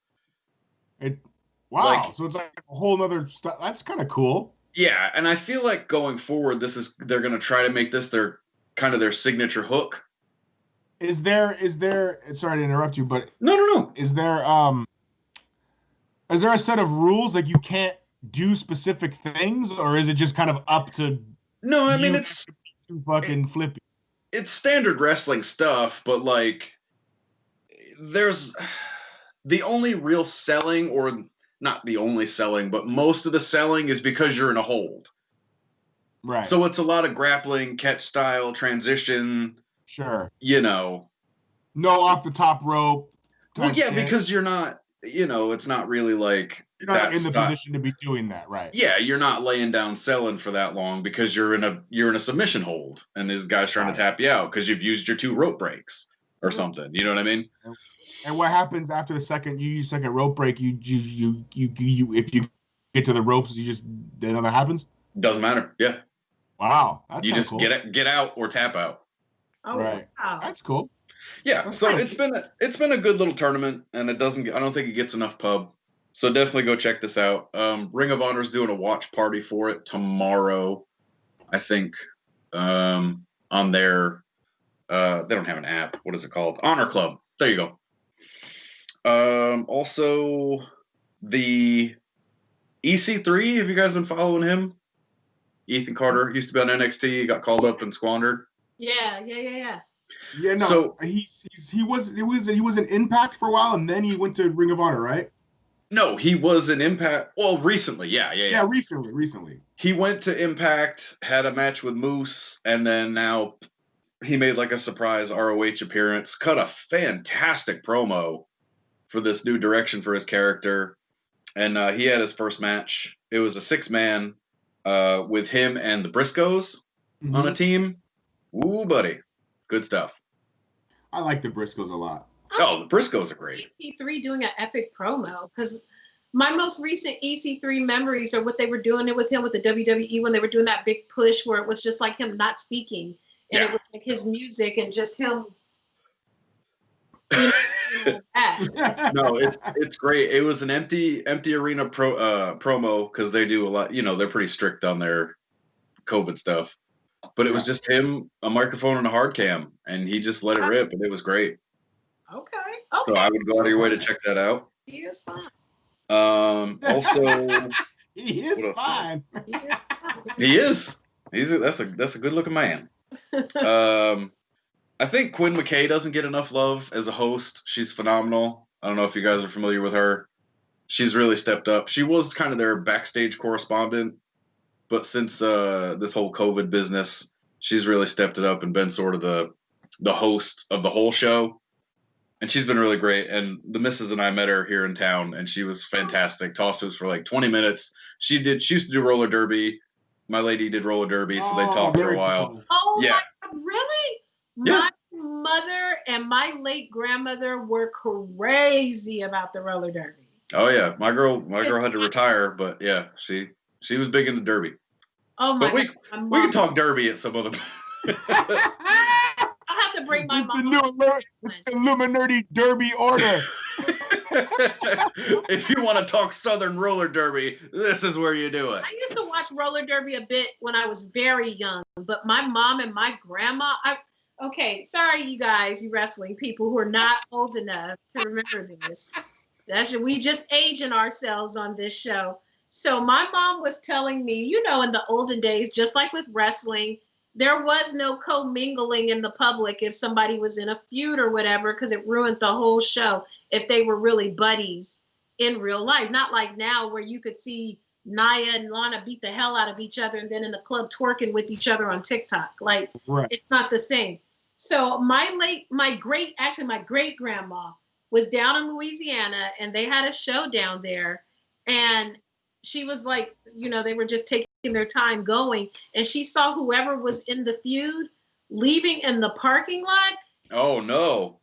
Wow, so it's like a whole nother stuff. That's kind of cool. Yeah, and I feel like going forward, they're going to try to make this their signature hook. Is there? Sorry to interrupt you, but no. Is there a set of rules, like you can't do specific things, or is it just kind of up to? No, I mean it's fucking flippy. It's standard wrestling stuff, but like there's the only real selling, or not the only selling, but most of the selling is because you're in a hold. Right. So it's a lot of grappling, catch style, transition. Sure. You know. No off the top rope. Well, yeah, because you're not, it's not really like you're not in the position to be doing that, right? Yeah, you're not laying down selling for that long because you're in a submission hold, and this guy's trying to tap you out because you've used your 2 rope breaks or something. You know what I mean? And what happens after the second rope break? You if you get to the ropes, then nothing happens. Doesn't matter. Yeah. Wow. That's you just cool. get out or tap out. Oh, right. Wow. That's cool. Yeah. That's so it's been a good little tournament, and I don't think it gets enough pub. So definitely go check this out. Ring of Honor is doing a watch party for it tomorrow, I think. On their they don't have an app. What is it called? Honor Club. There you go. Also, the EC3. Have you guys been following him? Ethan Carter used to be on NXT. Got called up and squandered. Yeah. Yeah, no. So he was in Impact for a while, and then he went to Ring of Honor, right? No, he was in Impact. Well, recently, yeah. Yeah, recently. He went to Impact, had a match with Moose, and then now he made like a surprise ROH appearance. Cut a fantastic promo for this new direction for his character, and he had his first match. It was a 6-man with him and the Briscoes on a team. Ooh, buddy, good stuff. I like the Briscoes a lot. Oh, the Briscoes are great. EC3 doing an epic promo, because my most recent EC3 memories are what they were doing it with him with the WWE when they were doing that big push where it was just like him not speaking, and it was like his music and just him. No, it's great. It was an empty arena promo because they do a lot. They're pretty strict on their COVID stuff, but it was just him, a microphone, and a hard cam, and he just let it rip, and it was great. Okay. So I would go out of your way to check that out. He is fine. Also, he is fine. He is. That's a good looking man. I think Quinn McKay doesn't get enough love as a host. She's phenomenal. I don't know if you guys are familiar with her. She's really stepped up. She was kind of their backstage correspondent, but since this whole COVID business, she's really stepped it up and been sort of the host of the whole show. And she's been really great. And the missus and I met her here in town, and she was fantastic. Talked to us for like 20 minutes. She used to do roller derby. My lady did roller derby, so they talked for a while. Cool. Oh, yeah. my God, really? Yeah. My mother and my late grandmother were crazy about the roller derby. Oh yeah, my girl had to retire, but yeah, she was big into Derby. Oh my But God. we can talk Derby at some other. I'll have to bring my It's mom. the Illuminati Derby order. If you want to talk Southern roller derby, this is where you do it. I used to watch roller derby a bit when I was very young, but my mom and my grandma, okay, sorry you guys, you wrestling people who are not old enough to remember this. We just aging ourselves on this show. So my mom was telling me, you know, in the olden days, just like with wrestling, there was no commingling in the public if somebody was in a feud or whatever, because it ruined the whole show if they were really buddies in real life. Not like now where you could see Nia and Lana beat the hell out of each other and then in the club twerking with each other on TikTok. Like, right. It's not the same. So my great grandma was down in Louisiana and they had a show down there. And she was like, you know, they were just taking their time going. And she saw whoever was in the feud leaving in the parking lot. Oh, no.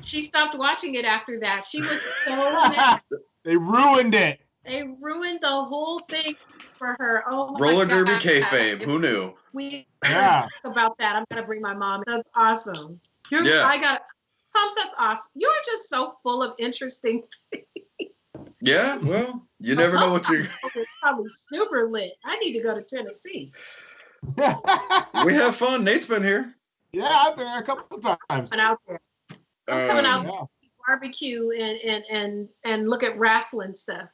She stopped watching it after that. She was so mad. They ruined it. They ruined the whole thing for her. Oh my Roller God. derby kayfabe. Who knew? We Yeah. talk about that. I'm gonna bring my mom. That's awesome. Yeah. Pops, that's awesome. You're just so full of interesting. Yeah, well, you never know what you're. It's probably super lit. I need to go to Tennessee. We have fun. Nate's been here. Yeah, I've been there a couple of times. I'm out there. I'm coming out Yeah. to barbecue and look at wrestling stuff.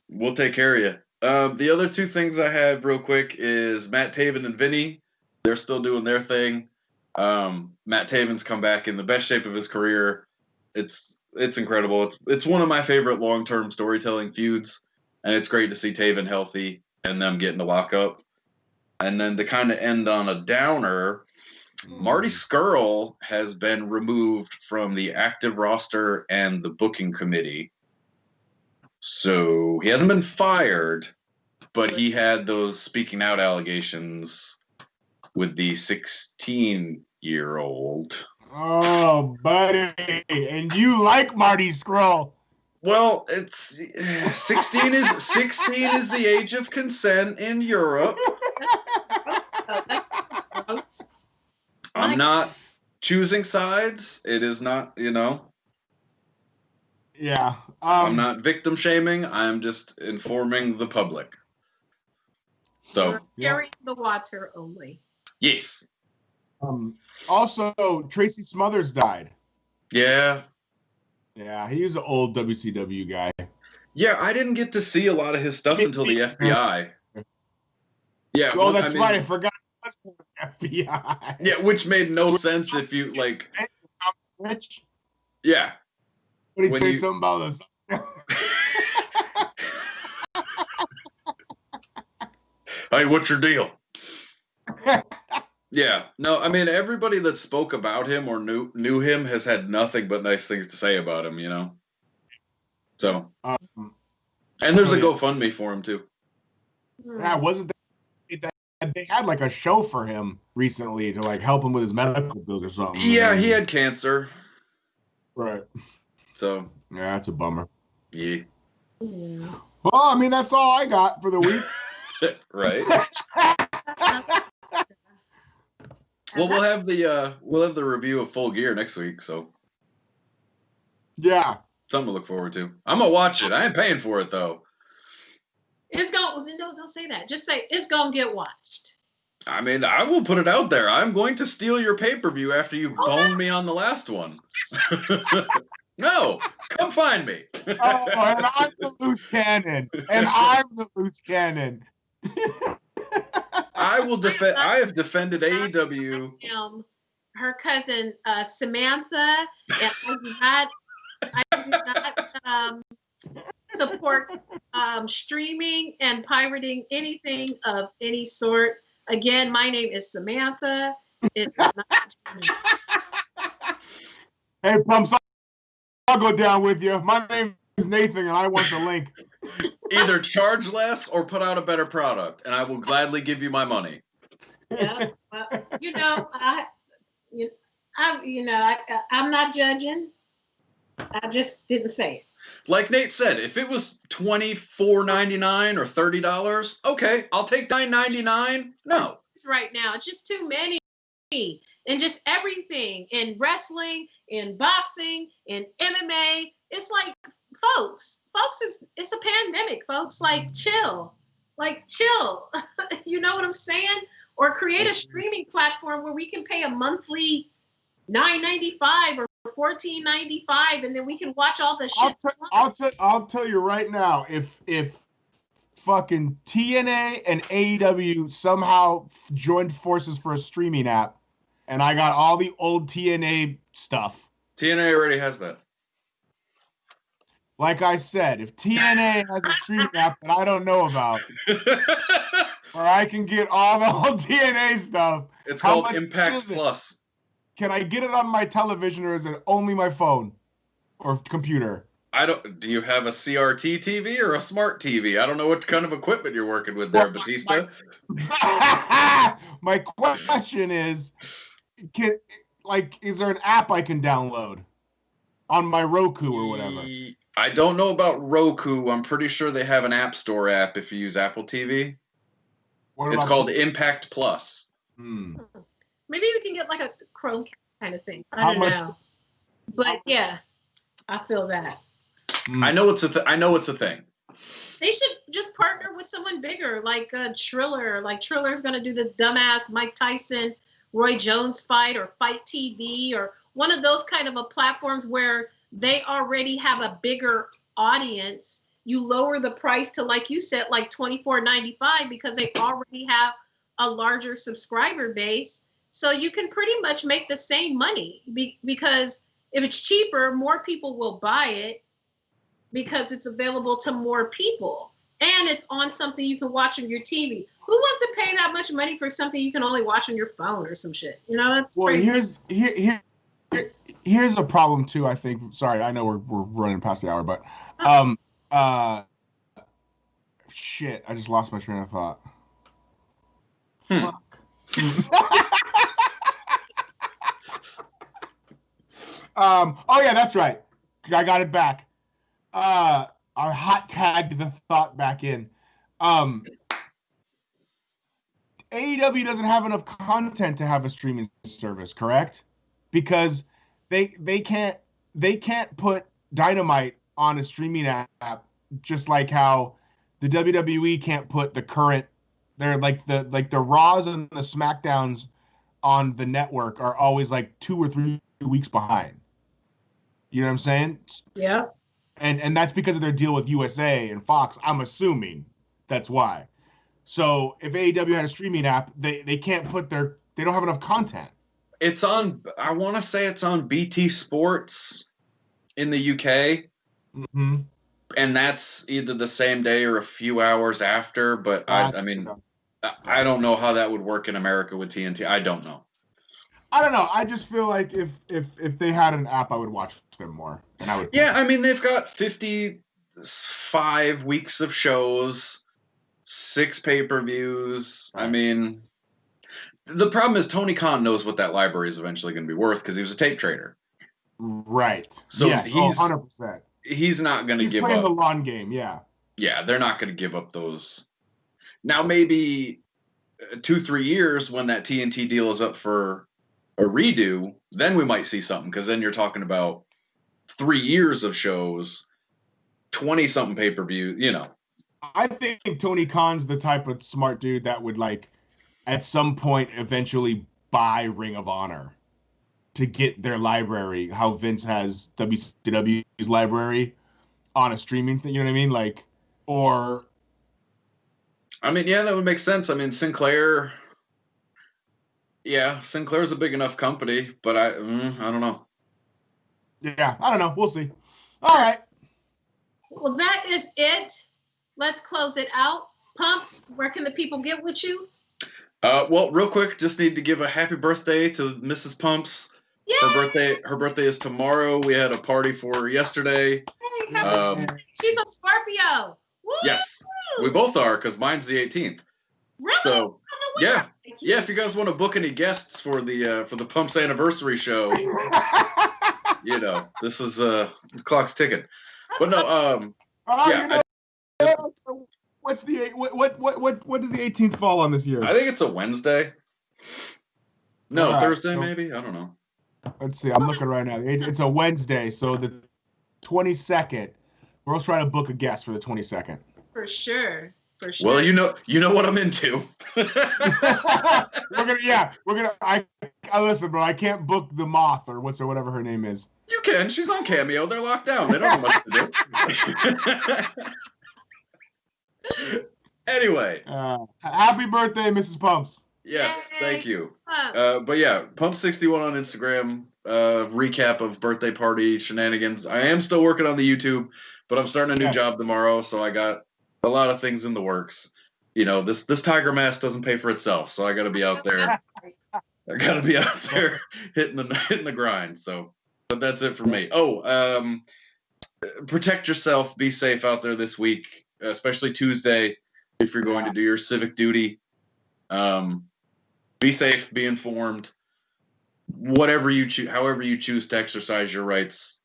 We'll take care of you. The other two things I have real quick is Matt Taven and Vinny. They're still doing their thing. Matt Taven's come back in the best shape of his career. It's incredible. It's one of my favorite long-term storytelling feuds, and it's great to see Taven healthy and them getting to lock up. And then to kind of end on a downer, Marty Scurll has been removed from the active roster and the booking committee. So he hasn't been fired, but he had those speaking out allegations with the 16-year-old. Oh, buddy. And you like Marty Scurll. Well, it's 16 is the age of consent in Europe. I'm not choosing sides. It is not, Yeah. I'm not victim shaming. I'm just informing the public. So carrying the water only. Yes. Also, Tracy Smothers died. Yeah. Yeah, he was an old WCW guy. Yeah, I didn't get to see a lot of his stuff until the FBI. Yeah. Oh, that's right. I forgot. FBI. Yeah, which made no sense if you like. Rich. Yeah. What did he say? Something about this? Hey, what's your deal? Yeah. No, I mean everybody that spoke about him or knew him has had nothing but nice things to say about him. So. And there's a GoFundMe for him too. Yeah, wasn't that they had like a show for him recently to like help him with his medical bills or something? Yeah, he had cancer. Right. So. Yeah, that's a bummer. Yeah. Well, I mean, that's all I got for the week. Right. Well, we'll have the review of Full Gear next week, so. Yeah. Something to look forward to. I'm gonna watch it. I ain't paying for it though. Don't say that. Just say it's gonna get watched. I mean, I will put it out there. I'm going to steal your pay-per-view after you boned me on the last one. No, come find me. And I'm the loose cannon. I will defend. I have defended AEW. Her cousin Samantha, and I do not support streaming and pirating anything of any sort. Again, my name is Samantha. It's not Hey, Pumps, I'll go down with you. My name is Nathan, and I want the link. Either charge less or put out a better product, and I will gladly give you my money. Yeah, well, I'm not judging. I just didn't say it. Like Nate said, if it was $24.99 or $30, okay, I'll take $9.99. No. Right now, it's just too many. And just everything in wrestling, in boxing, in MMA. It's like, folks, it's a pandemic, folks. Like, chill. You know what I'm saying? Or create a streaming platform where we can pay a monthly $9.95 or $14.95, and then we can watch all the shit. I'll tell you right now, if fucking TNA and AEW somehow joined forces for a streaming app, and I got all the old TNA stuff. TNA already has that. Like I said, if TNA has a streaming app that I don't know about, where I can get all the old TNA stuff. It's called Impact Plus. Can I get it on my television, or is it only my phone or computer? Do you have a CRT TV or a smart TV? I don't know what kind of equipment you're working with there, Batista. My question is, is there an app I can download on my Roku or whatever? I don't know about Roku. I'm pretty sure they have an App Store app if you use Apple TV. It's called Impact Plus. Maybe we can get like a Chrome kind of thing. I don't know. But yeah, I feel that. I know it's a thing. They should just partner with someone bigger, like Triller. Like Triller's going to do the dumbass Mike Tyson, Roy Jones fight, or Fight TV, or one of those kind of platforms where they already have a bigger audience. You lower the price to, like you said, like $24.95 because they already have a larger subscriber base. So you can pretty much make the same money because if it's cheaper, more people will buy it because it's available to more people. And it's on something you can watch on your TV. Who wants to pay that much money for something you can only watch on your phone or some shit? You know, that's crazy. Here's a problem too, I think. Sorry, I know we're running past the hour, but shit, I just lost my train of thought. Fuck. Oh yeah, that's right. I got it back. I hot tagged the thought back in. AEW doesn't have enough content to have a streaming service, correct? Because they can't put Dynamite on a streaming app, just like how the WWE can't put the current. They're like the Raws and the SmackDowns on the network are always like 2 or 3 weeks behind. You know what I'm saying? Yeah. And that's because of their deal with USA and Fox. I'm assuming that's why. So if AEW had a streaming app, they can't put they don't have enough content. It's on, I want to say it's on BT Sports in the UK. Mm-hmm. And that's either the same day or a few hours after. But I don't know how that would work in America with TNT. I don't know. I don't know. I just feel like if they had an app, I would watch them more. And I would. Yeah, I mean, they've got 55 weeks of shows, 6 pay-per-views. Right. I mean, the problem is Tony Khan knows what that library is eventually going to be worth because he was a tape trader. Right. So yes, he's 100%. He's not going to give up. He's playing the long game, yeah. Yeah, they're not going to give up those. Now, maybe 2-3 years when that TNT deal is up for a redo, then we might see something because then you're talking about 3 years of shows, 20-something pay-per-view, you know. I think Tony Khan's the type of smart dude that would, like, at some point eventually buy Ring of Honor to get their library, how Vince has WCW's library on a streaming thing, you know what I mean? Like, or... I mean, yeah, that would make sense. I mean, Sinclair's a big enough company, but I don't know. Yeah, I don't know. We'll see. All right. Well, that is it. Let's close it out. Pumps, where can the people get with you? Well, real quick, just need to give a happy birthday to Mrs. Pumps. Yay! Her birthday is tomorrow. We had a party for her yesterday. Hey, she's a Scorpio. Woo! Yes, we both are because mine's the 18th. Really? So yeah. If you guys want to book any guests for the Pumps anniversary show, you know, this is the clock's ticking. But no, Oh, yeah, what's the what does the 18th fall on this year? I think it's a Wednesday. No, All right, Thursday so maybe. I don't know. let's see. I'm looking right now. It's a Wednesday, so the 22nd. We're also trying to book a guest for the 22nd. For sure. Well, you know what I'm into. We're gonna. I listen, bro. I can't book the Moth or whatever her name is. You can. She's on Cameo. They're locked down. They don't know what to do. Anyway. Happy birthday, Mrs. Pumps. Yes, Yay. thank you. But yeah, Pump61 on Instagram. Recap of birthday party shenanigans. I am still working on the YouTube, but I'm starting a new job tomorrow, so I got a lot of things in the works. You know, this Tiger Mask doesn't pay for itself, so I got to be out there. I got to be out there hitting the grind. So, but that's it for me. Oh, protect yourself. Be safe out there this week, especially Tuesday if you're going to do your civic duty. Be safe. Be informed. Whatever you choose, however you choose to exercise your rights,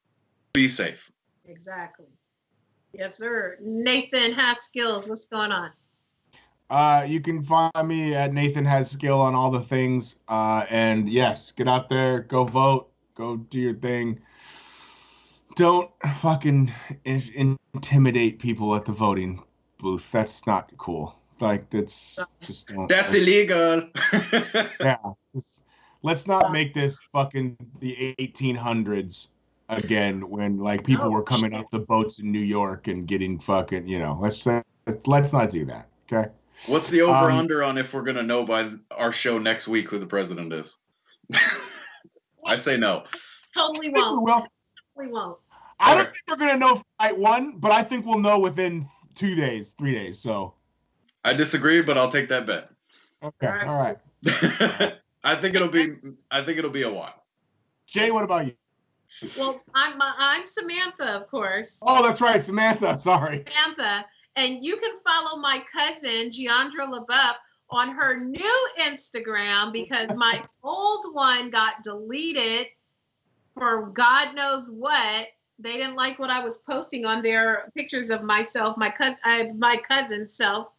be safe. Exactly. Yes, sir. Nathan Has Skills. What's going on? You can find me at Nathan Has Skill on all the things. And yes, get out there, go vote, go do your thing. Don't fucking intimidate people at the voting booth. That's not cool. Like, that's just don't. That's illegal. Yeah. Let's not make this fucking the 1800s again when like people were coming off the boats in New York and getting fucking, you know, let's not do that. Okay. What's the over under on if we're gonna know by our show next week who the president is? I say no. Totally won't. We won't. I don't think we're gonna know fight one, but I think we'll know within 2 days, 3 days. So I disagree, but I'll take that bet. Okay. All right. I think it'll be a while. Jay, what about you? Well, I'm Samantha, of course. Oh, that's right, Samantha. Sorry. Samantha. And you can follow my cousin, Giandra LaBeouf, on her new Instagram because my old one got deleted for God knows what. They didn't like what I was posting on their pictures of myself, my cousin's self.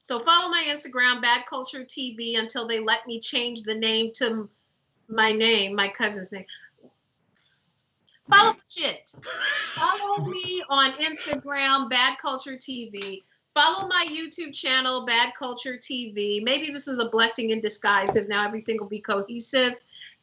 So follow my Instagram, Bad Culture TV, until they let me change the name to my cousin's name. Follow shit. Follow me on Instagram, Bad Culture TV. Follow my YouTube channel, Bad Culture TV. Maybe this is a blessing in disguise because now everything will be cohesive.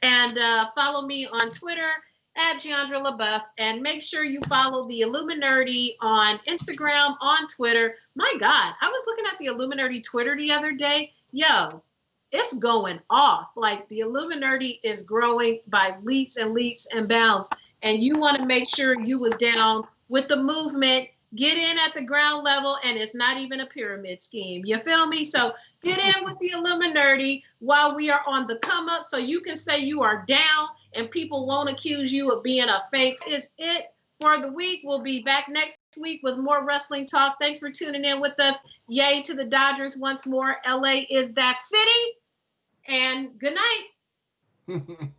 And follow me on Twitter at Giandra LaBeouf. And make sure you follow the Illuminati on Instagram, on Twitter. My God, I was looking at the Illuminati Twitter the other day. Yo, it's going off. Like the Illuminati is growing by leaps and leaps and bounds. And you want to make sure you was down with the movement, get in at the ground level, and it's not even a pyramid scheme. You feel me? So get in with the Illuminati while we are on the come up so you can say you are down and people won't accuse you of being a fake. Is it for the week. We'll be back next week with more wrestling talk. Thanks for tuning in with us. Yay to the Dodgers once more. LA is that city. And good night.